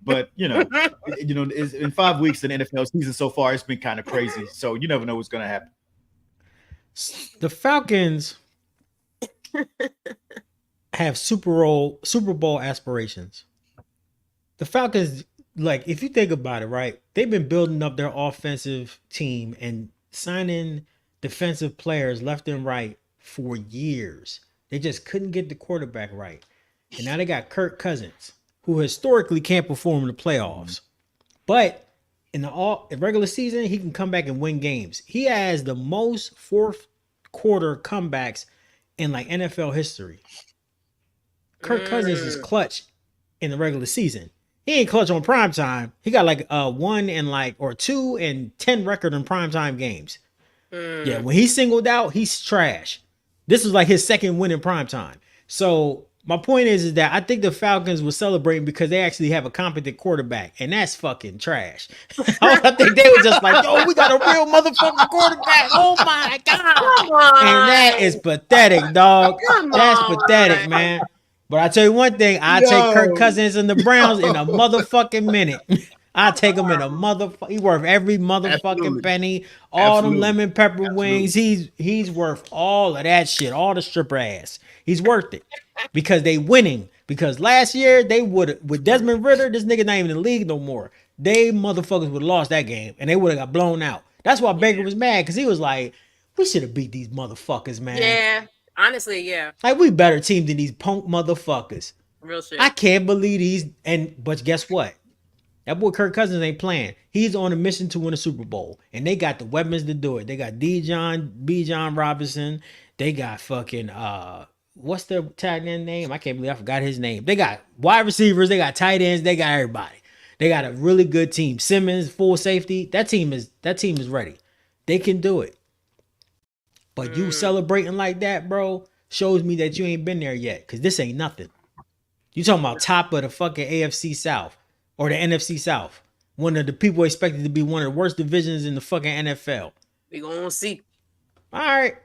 But in 5 weeks in the NFL season so far, it's been kind of crazy. So you never know what's going to happen. The Falcons have Super Bowl aspirations. The Falcons, like, if you think about it, right, they've been building up their offensive team and signing defensive players left and right for years. They just couldn't get the quarterback right. And now they got Kirk Cousins, who historically can't perform in the playoffs. But in the regular season, he can come back and win games. He has the most fourth quarter comebacks in like NFL history. Kirk Cousins is clutch in the regular season. He ain't clutch on primetime. He got like 1 and 2 and 10 record in primetime games. Yeah, when he's singled out, he's trash. This was like his second win in primetime. So my point is that I think the Falcons were celebrating because they actually have a competent quarterback, and that's fucking trash. I think they were just like, yo, we got a real motherfucking quarterback. Oh my God. And that is pathetic, dog. That's pathetic, man. But I tell you one thing, I take Kirk Cousins and the Browns in a motherfucking minute. I take him in a motherfucker. He worth every motherfucking Absolutely. penny. All them Absolutely. lemon pepper Absolutely. wings. He's worth all of that shit. All the stripper ass. He's worth it because they winning. Because last year they would with Desmond Ritter. This nigga not even in the league no more. They motherfuckers would have lost that game and they would have got blown out. That's why Baker was mad because he was like, we should have beat these motherfuckers, man. Yeah, honestly, yeah. Like we better team than these punk motherfuckers. Real shit. I can't believe these. But guess what? That boy Kirk Cousins ain't playing. He's on a mission to win a Super Bowl, and they got the weapons to do it. They got B. John Robinson. They got fucking what's the tight end name? I can't believe I forgot his name. They got wide receivers. They got tight ends. They got everybody. They got a really good team. Simmons, full safety. That team is ready. They can do it. But you celebrating like that, bro, shows me that you ain't been there yet. Cause this ain't nothing. You talking about top of the fucking AFC South or the NFC South. One of the people expected to be one of the worst divisions in the fucking NFL. We gonna see. All right.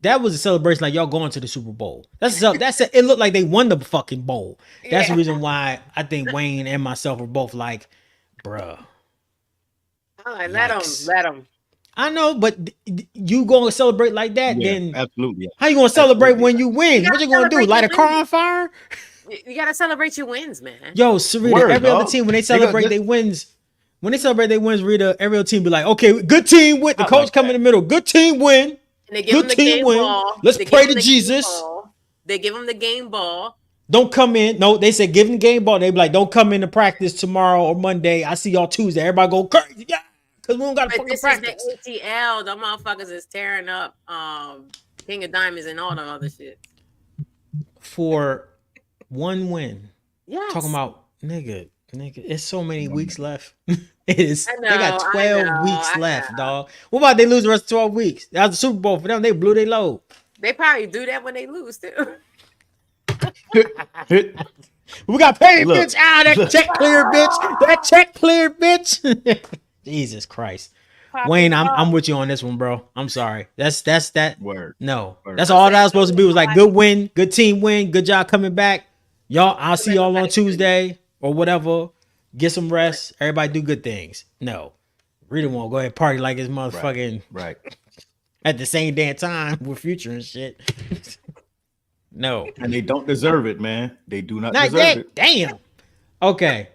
That was a celebration like y'all going to the Super Bowl. It looked like they won the fucking bowl. That's the reason why I think Wayne and myself were both like, bruh. All right, let them. I know, but you going to celebrate like that, then absolutely. How you going to celebrate when you win? You What you going to do? Light a car on fire? You gotta celebrate your wins, man. Yo, Sarita, every other team when they celebrate their wins, Rita, every other team be like, okay, good team win. The coach come in the middle, good team win. And they give them the game ball. Let's pray to Jesus. They give them the game ball. Don't come in. No, they said give them the game ball. They be like, don't come in to practice tomorrow or Monday. I see y'all Tuesday. Everybody go crazy. Yeah. Because we don't got to fucking practice. This is the ATL. The motherfuckers is tearing up King of Diamonds and all the other shit. For one win. Yes. Talking about, nigga, it's so many weeks left. They got 12 weeks left, dog. What about they lose the rest of 12 weeks? That was the Super Bowl for them. They blew their load. They probably do that when they lose, too. We got paid, bitch. That check cleared, bitch. That check cleared, bitch. Jesus Christ. Wayne, I'm with you on this one, bro. I'm sorry. That's that. Word. No. Word. That's all that was supposed to be was like good win, good team win, good job coming back. Y'all, I'll see y'all on Tuesday or whatever. Get some rest. Everybody do good things. No. Rita won't go ahead and party like it's motherfucking right. At the same damn time with Future and shit. No. And they don't deserve it, man. They do not deserve it. Damn. Okay.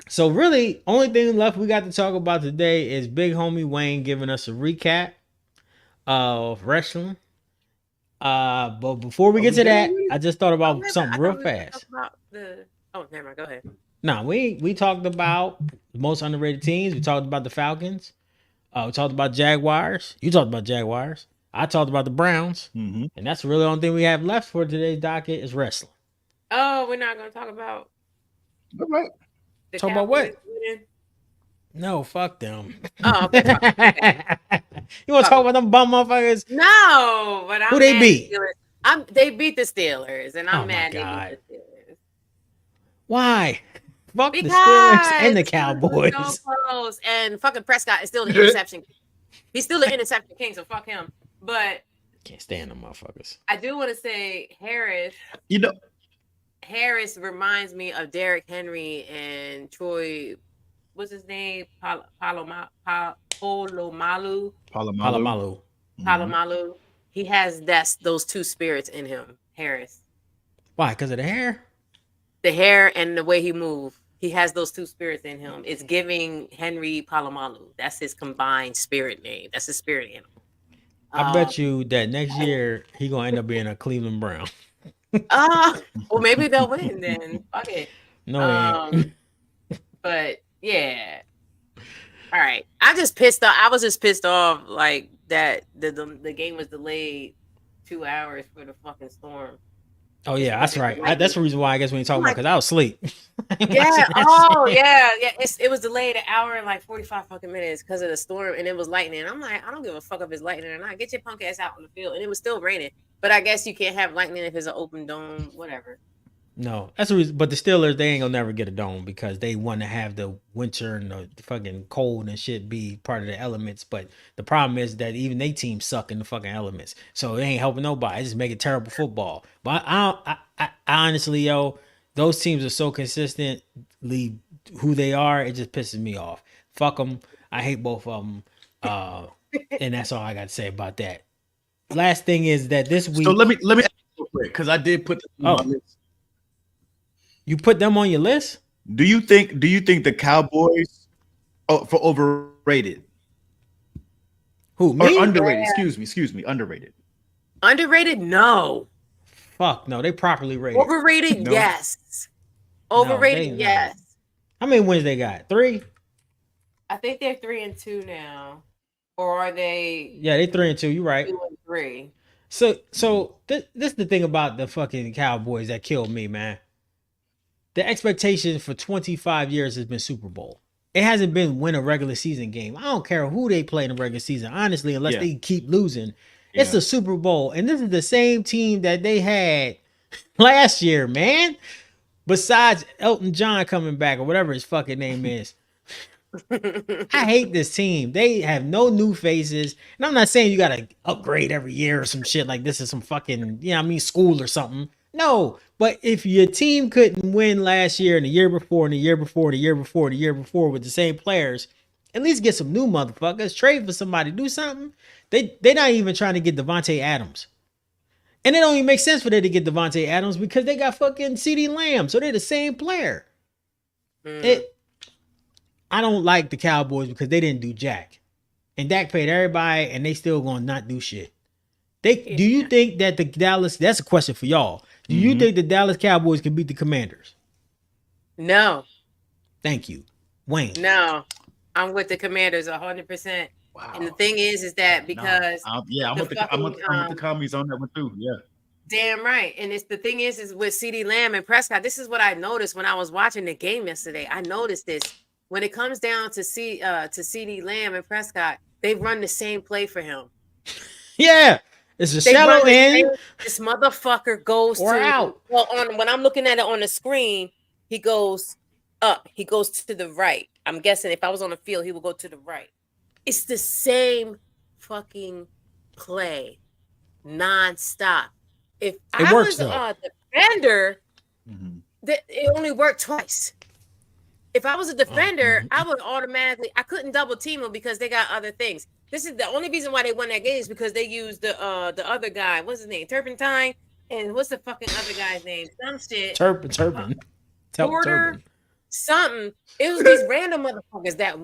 So really, only thing left we got to talk about today is Big Homie Wayne giving us a recap of wrestling. But before we get to that, I just thought about something real fast. Oh, never mind. Go ahead. No, we talked about the most underrated teams. We talked about the Falcons. We talked about Jaguars. You talked about Jaguars. I talked about the Browns. Mm-hmm. And that's really the only thing we have left for today's docket is wrestling. Oh, we're not going to talk about... All right. Talk about what? No, fuck them. Oh, okay. You want to talk about them bum motherfuckers? No, but who they beat? They beat the Steelers, and I'm mad they beat the Steelers. Why? Fuck the Steelers and the Cowboys. So close. And fucking Prescott is still the interception. He's still the interception king, so fuck him. But can't stand them motherfuckers. I do want to say Harris. Harris reminds me of Derrick Henry and Troy. What's his name? Palomalu. He has those two spirits in him. Harris. Why? Because of the hair? The hair and the way he moves. He has those two spirits in him. It's giving Henry Palomalu. That's his combined spirit name. That's his spirit animal. I bet you that next year he gonna end up being a Cleveland Brown. Well, maybe they'll win then. Fuck it. No, but yeah. All right. I was just pissed off like that the game was delayed 2 hours for the fucking storm. Oh yeah, that's right. That's the reason why I guess when you talk about because I was asleep. Yeah. Oh yeah. Yeah. It was delayed an hour and like 45 fucking minutes because of the storm and it was lightning. I'm like, I don't give a fuck if it's lightning or not. Get your punk ass out on the field. And it was still raining. But I guess you can't have lightning if it's an open dome, whatever. No, that's the reason. But the Steelers, they ain't gonna never get a dome because they want to have the winter and the fucking cold and shit be part of the elements. But the problem is that even they team suck in the fucking elements, so it ain't helping nobody. It just making terrible football. But I honestly, those teams are so consistently who they are, it just pisses me off. Fuck them. I hate both of them. And that's all I got to say about that. Last thing is that this week. So let me ask you real quick, because I did put this on my list. You put them on your list? Do you think the Cowboys for overrated? Who, me? Or underrated? Excuse me, underrated. Underrated? No. Fuck no, they properly rated. Overrated? No. Yes. Overrated? No, yes. How many wins they got? 3? I think they're 3-2 now. Or are they? Yeah, they 3-2. You right. 2-3. So this is the thing about the fucking Cowboys that killed me, man. The expectation for 25 years has been Super Bowl. It hasn't been win a regular season game. I don't care who they play in the regular season, honestly, unless they keep losing. Yeah. It's the Super Bowl, and this is the same team that they had last year, man. Besides Elton John coming back or whatever his fucking name is. I hate this team. They have no new faces. And I'm not saying you got to upgrade every year or some shit like this is some fucking, school or something. No, but if your team couldn't win last year and the year before and the year before, the year before, the year before with the same players, at least get some new motherfuckers. Trade for somebody. Do something. They're not even trying to get Devontae Adams. And it don't even make sense for them to get Devontae Adams because they got fucking CeeDee Lamb. So they're the same player. I don't like the Cowboys because they didn't do jack. And Dak paid everybody and they still gonna not do shit. Do you think that the Dallas, that's a question for y'all. Do you think the Dallas Cowboys can beat the Commanders? No. Thank you. Wayne. No. I'm with the Commanders 100%. Wow. And the thing is that because I'm with the commies on that one too. Yeah. Damn right. And it's the thing is with CeeDee Lamb and Prescott, this is what I noticed when I was watching the game yesterday. I noticed this. When it comes down to CeeDee Lamb and Prescott, they run the same play for him. Yeah. It's a shallow end. This motherfucker goes or to out. Well, when I'm looking at it on the screen, he goes up. He goes to the right. I'm guessing if I was on the field, he would go to the right. It's the same fucking play, nonstop. If I was a defender, it only worked twice. If I was a defender, I would I couldn't double team them because they got other things. This is the only reason why they won that game is because they used the other guy. What's his name? Turpentine. And what's the fucking other guy's name? Some shit. Turpin. Porter. Something. It was these random motherfuckers that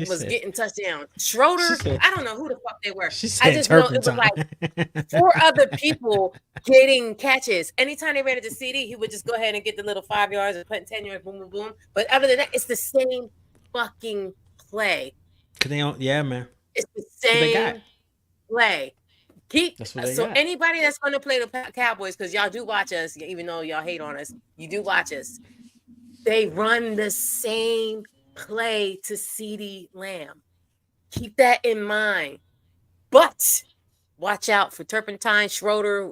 was getting touchdowns. Schroeder. I don't know who the fuck they were. I just know it was like 4 other people getting catches. Anytime they ran into CD, he would just go ahead and get the little 5 yards and put 10 yards, boom, boom, boom. But other than that, it's the same fucking play. Cause they don't, yeah, man. It's the same play. Anybody that's going to play the Cowboys, because y'all do watch us, even though y'all hate on us, you do watch us. They run the same play to CeeDee Lamb. Keep that in mind. But watch out for Turpentine, Schroeder,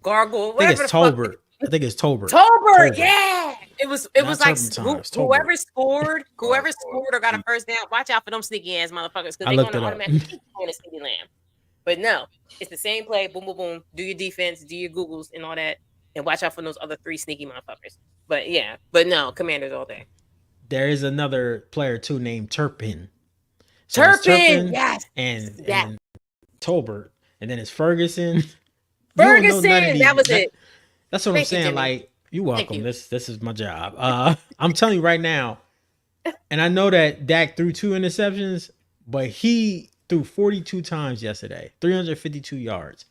Gargle, whatever. I think it's Tolbert. Tolbert, yeah. It was like whoever scored or got a first down. Watch out for them sneaky ass motherfuckers because they're going to automatically on CeeDee Lamb. But no, it's the same play. Boom, boom, boom. Do your defense, do your Googles and all that, and watch out for those other 3 sneaky motherfuckers. But yeah, no, Commanders all day. There is another player too named Turpin. So Turpin, yes, and Tolbert, and then it's Ferguson. That was it. That's what I'm saying. Jimmy. Like, you're welcome. This is my job. I'm telling you right now, and I know that Dak threw 2 interceptions, but he threw 42 times yesterday, 352 yards.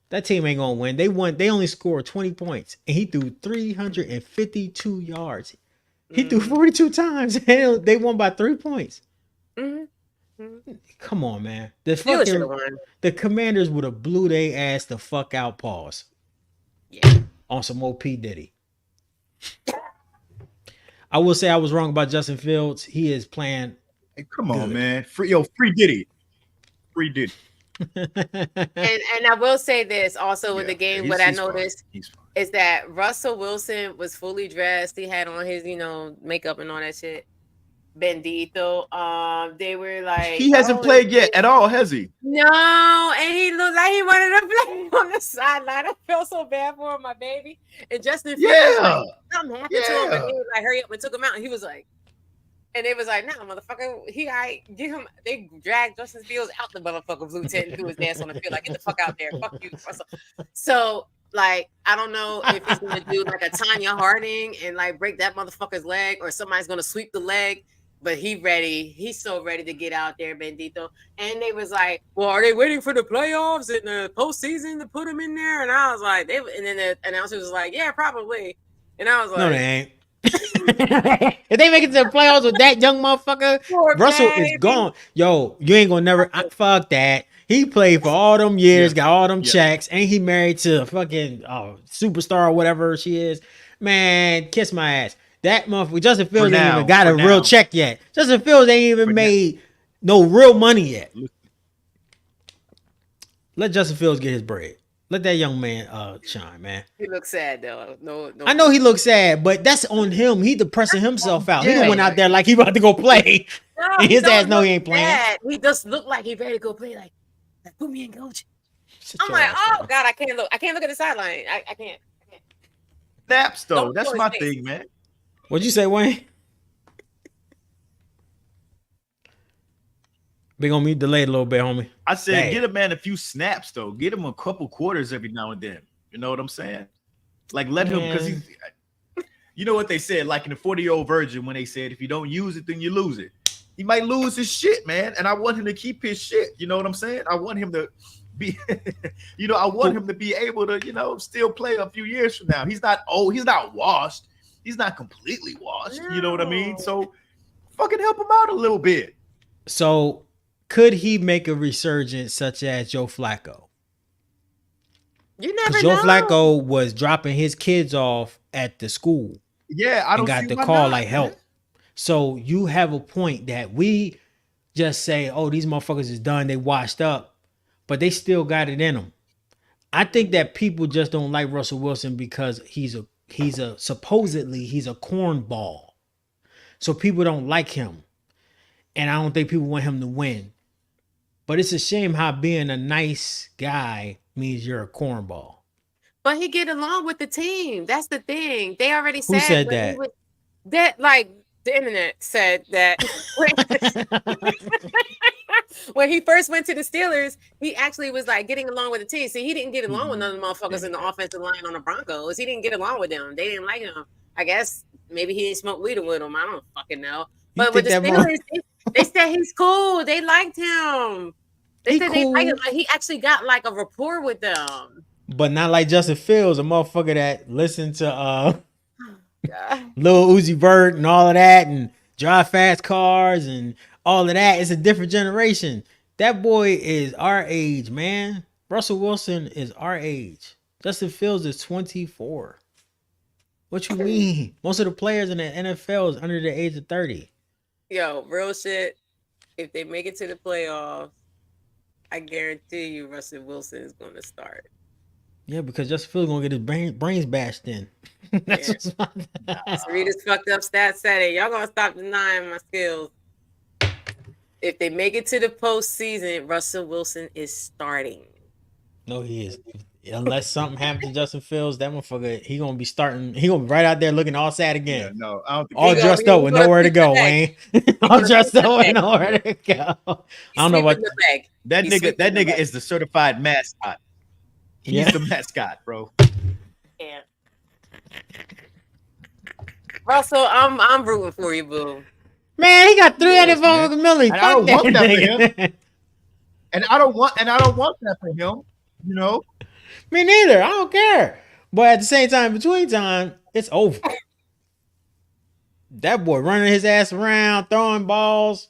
That team ain't gonna win. They won. They only scored 20 points, and he threw 352 yards. He threw 42 times, and they won by 3 points. Come on, man. The Commanders would have blew their ass the fuck out. Pause. Yeah. On some old P. Diddy. I will say I was wrong about Justin Fields. He is playing. Hey, come on, man. Free Diddy. Free Diddy. and I will say this also in the game. What I noticed is that Russell Wilson was fully dressed. He had on his, makeup and all that shit. Bendito. They were like, He hasn't played yet at all, has he? No, and he looked like he wanted to play on the sideline. I felt so bad for him, my baby. And Justin Fields, like, something happened to him, and he was like, hurry up and took him out. And he was like, and they was like, nah, motherfucker, get him. They dragged Justin Fields out the motherfucker blue tent and threw his ass on the field. Like, get the fuck out there. Fuck you. So, like, I don't know if he's gonna do like a Tanya Harding and like break that motherfucker's leg, or somebody's gonna sweep the leg. But he's so ready to get out there, Bendito. And they was like, well, are they waiting for the playoffs and the postseason to put him in there? And I was like, and then the announcer was like, yeah, probably. And I was like, no, they ain't. If they make it to the playoffs with that young motherfucker, Russell is gone. Yo, you ain't gonna never fuck that. He played for all them years, got all them checks, and he married to a fucking superstar or whatever she is. Man, kiss my ass. That motherfucker, Justin Fields ain't even got a real check yet. Justin Fields ain't even made no real money yet. Let Justin Fields get his bread. Let that young man shine, man. He looks sad though. No. I know he looks sad, but that's on him. He depressing himself out. He went out there like he about to go play. No, and his ass know he ain't playing. Bad. He just looked like he ready to go play. Like put me in, coach. I'm like, oh God, I can't look. I can't look at the sideline. I can't. Snaps though. That's my thing, man. What'd you say, Wayne? Big on me, delayed a little bit, homie. I said, get a man a few snaps though. Get him a couple quarters every now and then. You know what I'm saying? Like let him, because he's. You know what they said, like in the 40-year-old virgin, when they said if you don't use it, then you lose it. He might lose his shit, man, and I want him to keep his shit. You know what I'm saying? I want him to be, I want him to be able to, still play a few years from now. He's not old. He's not washed. He's not completely washed. No. You know what I mean? So fucking help him out a little bit. So could he make a resurgence such as Joe Flacco? You never know. Joe Flacco was dropping his kids off at the school. Yeah, I don't got the call like help. So you have a point that we just say, oh, these motherfuckers is done. They washed up, but they still got it in them. I think that people just don't like Russell Wilson because he's supposedly he's a cornball. So people don't like him. And I don't think people want him to win. But it's a shame how being a nice guy means you're a cornball. But he get along with the team. That's the thing. They already said. Who said that? That like the internet said that when he first went to the Steelers, he actually was like getting along with the team. See, he didn't get along with none of the motherfuckers in the offensive line on the Broncos. He didn't get along with them. They didn't like him. I guess maybe he didn't smoke weed with them. I don't fucking know. But with the Steelers, they said he's cool. They liked him. They said they liked him. Like, he actually got like a rapport with them. But not like Justin Fields, a motherfucker that listened to Lil Uzi Vert and all of that and drive fast cars and all of that. It's a different generation. That boy is our age, man. Russell Wilson is our age. Justin Fields is 24. What you mean? Most of the players in the NFL is under the age of 30. Yo, real shit. If they make it to the playoffs, I guarantee you Russell Wilson is going to start. Yeah, because Justin Fields gonna get his brains bashed in. That's Sarita's fucked up stats said it. Y'all gonna stop denying my skills. If they make it to the postseason, Russell Wilson is starting. No, he is. Unless something happens to Justin Fields, that motherfucker, he gonna be starting. He gonna be right out there looking all sad again. Yeah, no, I don't think all dressed up with nowhere to go, Wayne. All dressed up with nowhere to go. I don't know what that nigga is the certified mascot. He's the mascot, bro. Yeah. Russell, I'm rooting for you, boo. Man, he got 300 million. And I don't want that for him. And I don't want that for him. You know? Me neither. I don't care. But at the same time, between time, it's over. That boy running his ass around, throwing balls.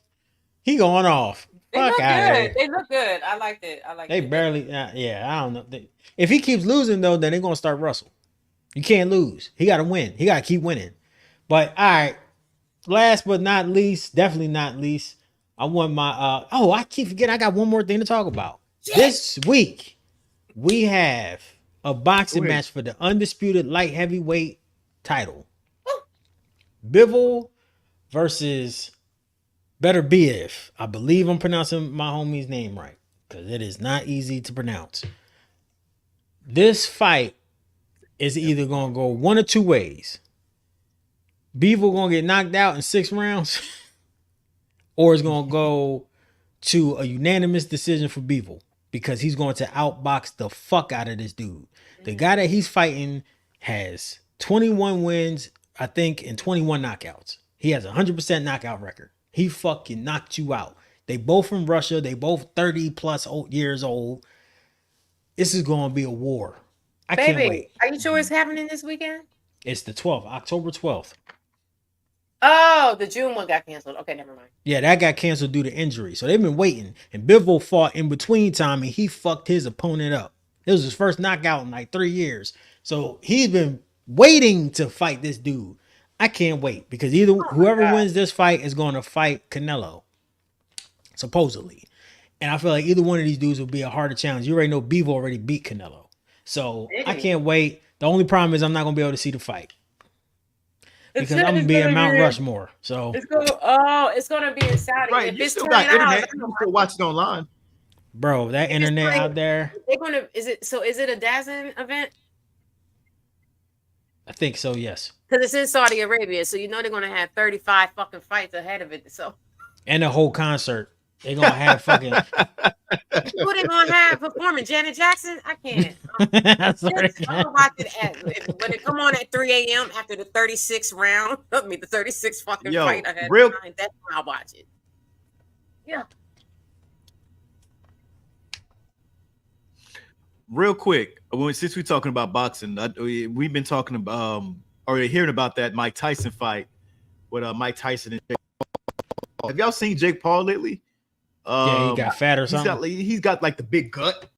He going off. They look good. They look good. I liked it. They barely. Yeah, I don't know. If he keeps losing though, then they're gonna start Russell. You can't lose. He got to win. He got to keep winning. But all right. Last but not least, definitely not least, I want my. I keep forgetting. I got one more thing to talk about. Yes. This week we have a boxing match for the undisputed light heavyweight title. Bivol versus better be if I believe I'm pronouncing my homie's name right, because it is not easy to pronounce. This fight is either gonna go one or two ways. Bivol gonna get knocked out in 6 rounds, or it's gonna go to a unanimous decision for Bivol because he's going to outbox the fuck out of this dude. The guy that he's fighting has 21 wins, I think, and 21 knockouts. He has a 100% knockout record. He fucking knocked you out. They both from Russia. They both 30 plus years old. This is going to be a war. I can't wait. Are you sure it's happening this weekend? It's the 12th, October 12th. Oh, the June one got canceled. Okay, never mind. Yeah, that got canceled due to injury. So they've been waiting. And Bivol fought in between time and he fucked his opponent up. It was his first knockout in like 3 years. So he's been waiting to fight this dude. I can't wait because whoever wins this fight is going to fight Canelo, supposedly. And I feel like either one of these dudes will be a harder challenge. You already know Bivol already beat Canelo. So I can't wait. The only problem is I'm not going to be able to see the fight. Because I'm gonna be in Mount Rushmore, so it's gonna be in Saudi. Right, you still got internet. You can still watch it online, bro. That internet out there. They're gonna. Is it a DAZN event? I think so. Yes. Because it's in Saudi Arabia, so you know they're gonna have 35 fucking fights ahead of it. So. And a whole concert. They're gonna have fucking. Who they gonna have performing? Janet Jackson? I can't. I'll watch it when it come on at 3 a.m. after the 36th round. I mean the 36th fucking fight I had. That's when I'll watch it. Yeah. Real quick, since we're talking about boxing, we've been talking about or hearing about that Mike Tyson fight with Mike Tyson and Jake Paul. Have y'all seen Jake Paul lately? Yeah, he got fat or something. He's got like the big gut.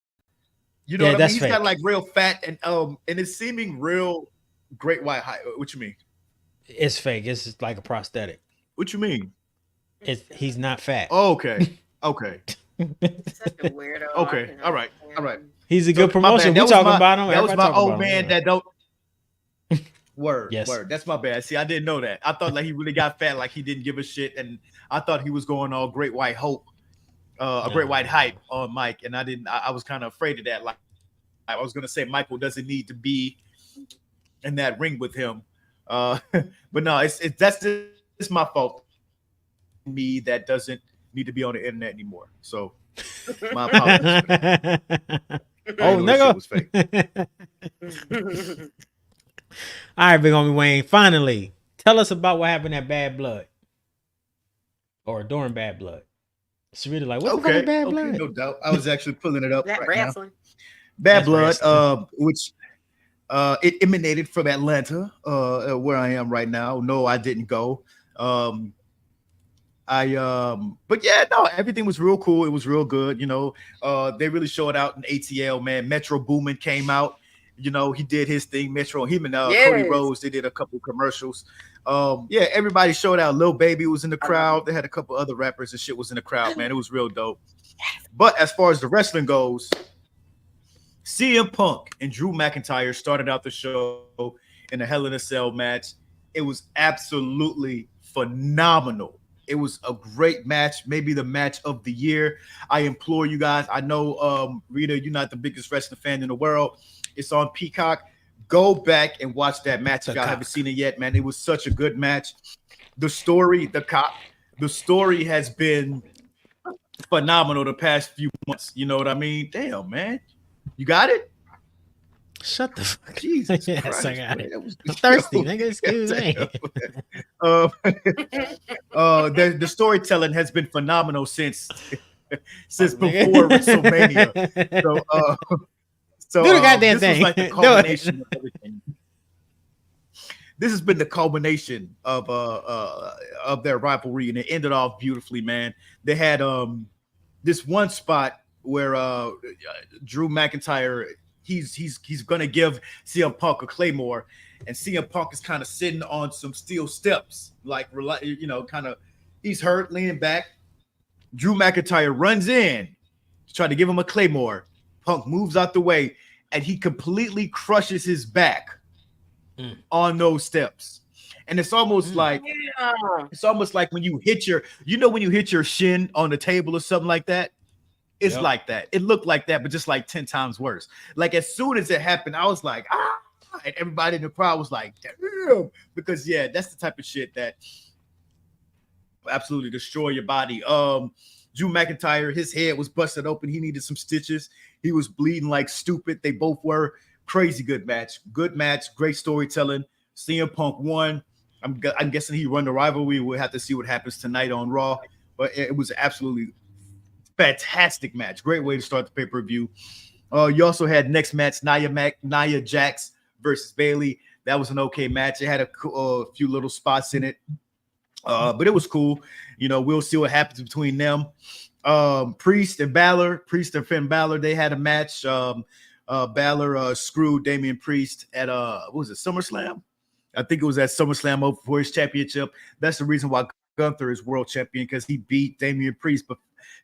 You know what I mean? He's got like real fat and it's seeming real great white height. What you mean? It's fake. It's just like a prosthetic. What you mean? He's not fat. Oh, okay. Okay. Such a weirdo. Okay. All right. He's a good promotion. We talking about him. That was my old man that don't. Word. Yes. Word. That's my bad. See, I didn't know that. I thought like he really got fat, like he didn't give a shit, and I thought he was going all great white hope. A great white hype on Mike, and I was kind of afraid of that. Like I was gonna say, Michael doesn't need to be in that ring with him, but no, it's my fault. Me that doesn't need to be on the internet anymore. So my apologies. Oh, nigga. Was fake. All right, big homie Wayne. Finally, tell us about what happened at Bad Blood or during Bad Blood. It's really like, what the fuck is Bad Blood? No doubt. I was actually pulling it up that right wrestling. now. Bad Blood, which it emanated from Atlanta, where I am right now. No, I didn't go. But yeah, no, everything was real cool. It was real good. You know, they really showed out in ATL, man. Metro Boomin came out. You know, he did his thing. Metro, him and Cody Rhodes, they did a couple commercials. Yeah, everybody showed out. Lil Baby was in the crowd. They had a couple other rappers and shit was in the crowd, man. It was real dope. But as far as the wrestling goes, CM Punk and Drew McIntyre started out the show in a Hell in a Cell match. It was absolutely phenomenal. It was a great match, maybe the match of the year. I implore you guys. I know, Rita, you're not the biggest wrestling fan in the world. It's on Peacock. Go back and watch that match if y'all haven't seen it yet, man. It was such a good match. The story has been phenomenal the past few months. You know what I mean? Damn, man. You got it? Shut the fuck. Jesus yes, Christ, I got man. it. I'm thirsty, nigga. Excuse me. The storytelling has been phenomenal since before WrestleMania. So do the goddamn this thing. Was like the culmination of everything. This has been the culmination of their rivalry, and it ended off beautifully, man. They had this one spot where Drew McIntyre he's gonna give CM Punk a Claymore, and CM Punk is kind of sitting on some steel steps, like kind of he's hurt, leaning back. Drew McIntyre runs in to try to give him a Claymore. Punk moves out the way, and he completely crushes his back on those steps. And it's almost like when you hit when you hit your shin on the table or something like that. It's like that. It looked like that, but just like 10 times worse. Like as soon as it happened, I was like, ah, and everybody in the crowd was like, damn, because that's the type of shit that absolutely destroy your body. Drew McIntyre, his head was busted open. He needed some stitches. He was bleeding like stupid. They both were. Crazy good match. Good match. Great storytelling. CM Punk won. I'm guessing he won the rivalry. We'll have to see what happens tonight on Raw. But it was absolutely fantastic match. Great way to start the pay-per-view. You also had next match, Nia Jax versus Bayley. That was an okay match. It had a few little spots in it. But it was cool. We'll see what happens between them. Priest and Finn Balor, they had a match. Balor screwed Damian Priest at what was it, SummerSlam? I think it was at SummerSlam for his championship. That's the reason why Gunther is world champion, because he beat Damian Priest, but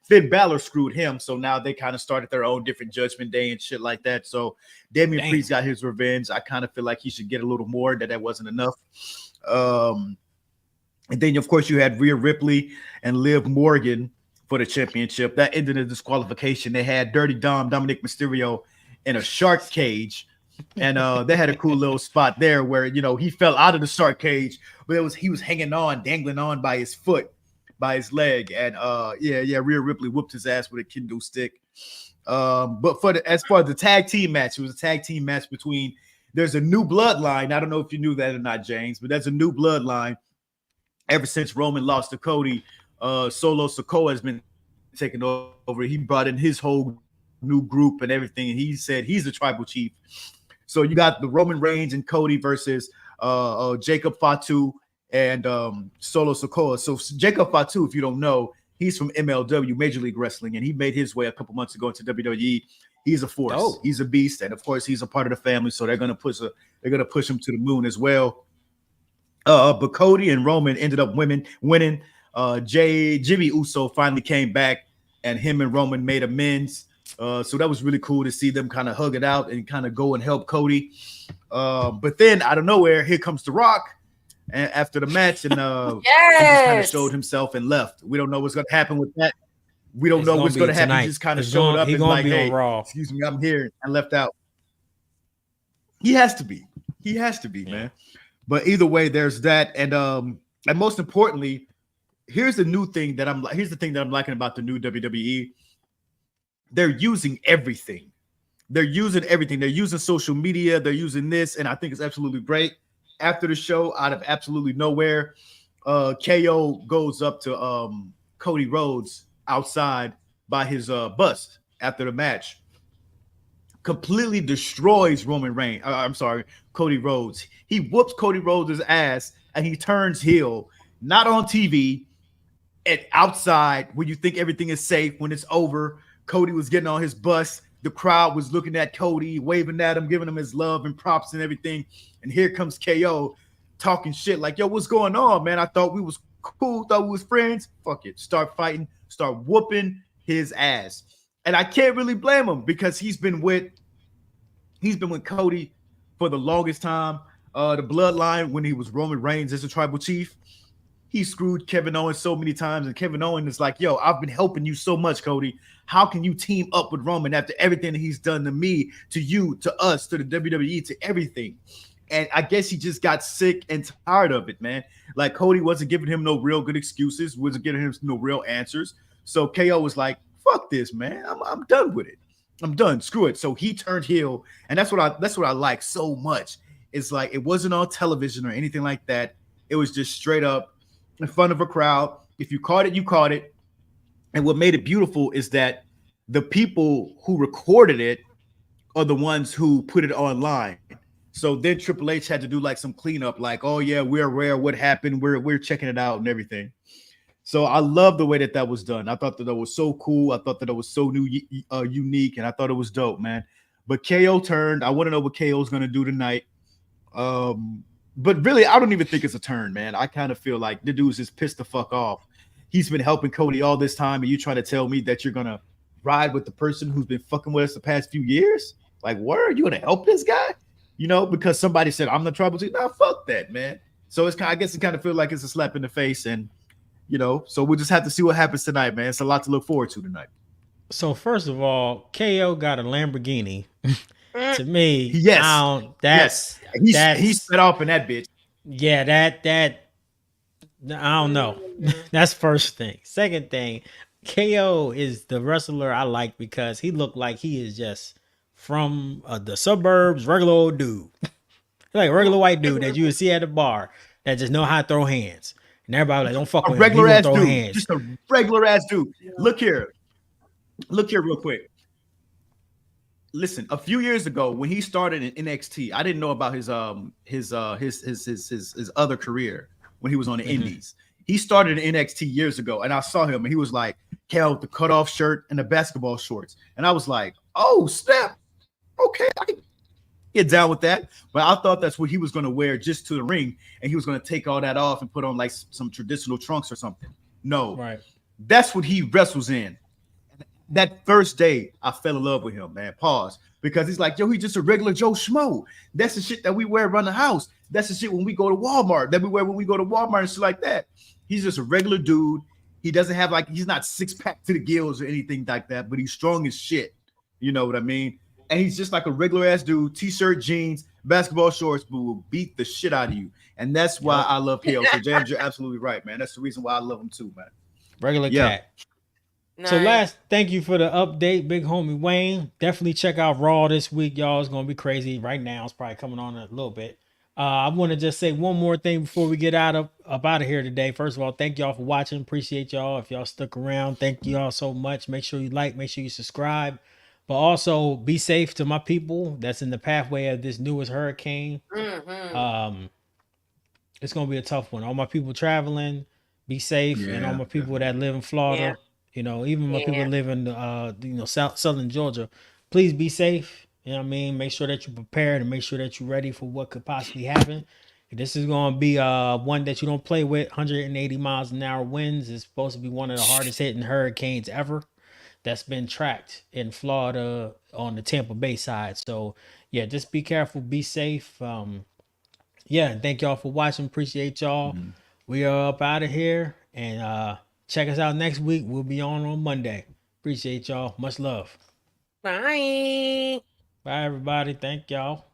Finn Balor screwed him. So now they kind of started their own different Judgment Day and shit like that. So Damian Priest got his revenge. I kind of feel like he should get a little more. That wasn't enough. And then, of course, you had Rhea Ripley and Liv Morgan for the championship. That ended in disqualification. They had Dirty Dominic Mysterio, in a shark cage. And they had a cool little spot there where, he fell out of the shark cage, but he was hanging on, dangling on by his foot, by his leg. And Rhea Ripley whooped his ass with a kendo stick. But as far as the tag team match, it was a tag team match between, there's a new bloodline. I don't know if you knew that or not, James, but there's a new bloodline. Ever since Roman lost to Cody, Solo Sikoa has been taking over. He brought in his whole new group and everything, and he said he's the tribal chief. So you got the Roman Reigns and Cody versus Jacob Fatu and Solo Sikoa. So Jacob Fatu, if you don't know, he's from MLW, Major League Wrestling, and he made his way a couple months ago into WWE. He's a force. He's a beast, and of course he's a part of the family. So they're gonna push him to the moon as well. But Cody and Roman ended up winning. Jimmy Uso finally came back, and him and Roman made amends. So that was really cool to see them kind of hug it out and kind of go and help Cody. But then out of nowhere, here comes The Rock after the match, and he just kind of showed himself and left. We don't know what's going to happen with that. We don't know what's going to happen. He just kind of showed up and like, hey, excuse me, I'm here, and left out. He has to be. Man. But either way, there's that, and most importantly, here's the thing that I'm liking about the new WWE. They're using everything. They're using social media. They're using this, and I think it's absolutely great. After the show, out of absolutely nowhere, KO goes up to Cody Rhodes outside by his bus after the match. Completely destroys Cody Rhodes. He whoops Cody Rhodes' ass, and he turns heel, not on TV, and outside where you think everything is safe. When it's over, Cody was getting on his bus. The crowd was looking at Cody, waving at him, giving him his love and props and everything. And here comes KO talking shit like, yo, what's going on, man? I thought we was cool, thought we was friends. Fuck it. Start fighting, start whooping his ass. And I can't really blame him, because he's been with Cody for the longest time. The bloodline, when he was Roman Reigns as a tribal chief, he screwed Kevin Owens so many times, and Kevin Owens is like, yo, I've been helping you so much, Cody. How can you team up with Roman after everything that he's done to me, to you, to us, to the WWE, to everything? And I guess he just got sick and tired of it, man. Like, Cody wasn't giving him no real good excuses, wasn't giving him no real answers. So KO was like, fuck this, man. I'm done with it. I'm done. Screw it. So he turned heel, and that's what I like so much. It's like, it wasn't on television or anything like that. It was just straight up in front of a crowd. If you caught it, you caught it. And what made it beautiful is that the people who recorded it are the ones who put it online. So then Triple H had to do like some cleanup, like, oh yeah, we're aware what happened. We're checking it out and everything. So I love the way that was done. I thought that was so cool. I thought that was so unique, and I thought it was dope, man. But KO turned. I want to know what KO is going to do tonight. But really, I don't even think it's a turn, man. I kind of feel like the dude's just pissed the fuck off. He's been helping Cody all this time, and you trying to tell me that you're going to ride with the person who's been fucking with us the past few years? Like, where are you going to help this guy? Because somebody said, I'm the tribal chief. Nah, fuck that, man. So it's kind. I guess it kind of feel like it's a slap in the face, and so we'll just have to see what happens tonight, man. It's a lot to look forward to tonight. So first of all, KO got a Lamborghini. To Mm, me, Yes, I don't. yes, he's set off in that bitch. Yeah, that I don't know. That's first thing. Second thing, KO is the wrestler I like because he looked like he is just from the suburbs, regular old dude, like a regular white dude that you would see at the bar that just know how to throw hands. And everybody like, don't fuck A with him. He regular gonna ass throw dude, hands. just a regular ass dude. Look here, real quick. Listen, a few years ago when he started in NXT, I didn't know about his other career when he was on the Indies. He started in NXT years ago, and I saw him, and he was like, Kel with the cutoff shirt and the basketball shorts, and I was like, oh snap, okay, I can get down with that. But I thought that's what he was going to wear just to the ring, and he was going to take all that off and put on like some traditional trunks or something. No, Right. that's what he wrestles in. That first day, I fell in love with him, man. Pause. Because he's like, yo, he's just a regular Joe Schmo. That's the shit that we wear around the house. That's the shit when we go to Walmart. That we wear when we go to Walmart and shit like that. He's just a regular dude. He doesn't have he's not six pack to the gills or anything like that, but he's strong as shit. You know what I mean? And he's just like a regular ass dude, t-shirt, jeans, basketball shorts, but will beat the shit out of you. And that's why I love KO. So James, you're absolutely right, man. That's the reason why I love him too, man. Regular cat. So last, thank you for the update, big homie Wayne. Definitely check out Raw this week, y'all. It's gonna be crazy. Right now, it's probably coming on a little bit. I want to just say one more thing before we get up out of here today. First of all, thank y'all for watching. Appreciate y'all. If y'all stuck around, thank y'all so much. Make sure you like, make sure you subscribe, but also be safe to my people that's in the pathway of this newest hurricane. It's gonna be a tough one. All my people traveling, be safe, and all my people that live in Florida. Even my people live in southern Georgia, please be safe. You know what I mean? Make sure that you're prepared and make sure that you're ready for what could possibly happen. This is going to be one that you don't play with. 180 miles an hour winds is supposed to be one of the hardest hitting hurricanes ever that's been tracked in Florida on the Tampa Bay side. So yeah, just be careful, be safe. Thank y'all for watching. Appreciate y'all. We are up out of here, and check us out next week. We'll be on Monday. Appreciate y'all. Much love. Bye. Bye, everybody. Thank y'all.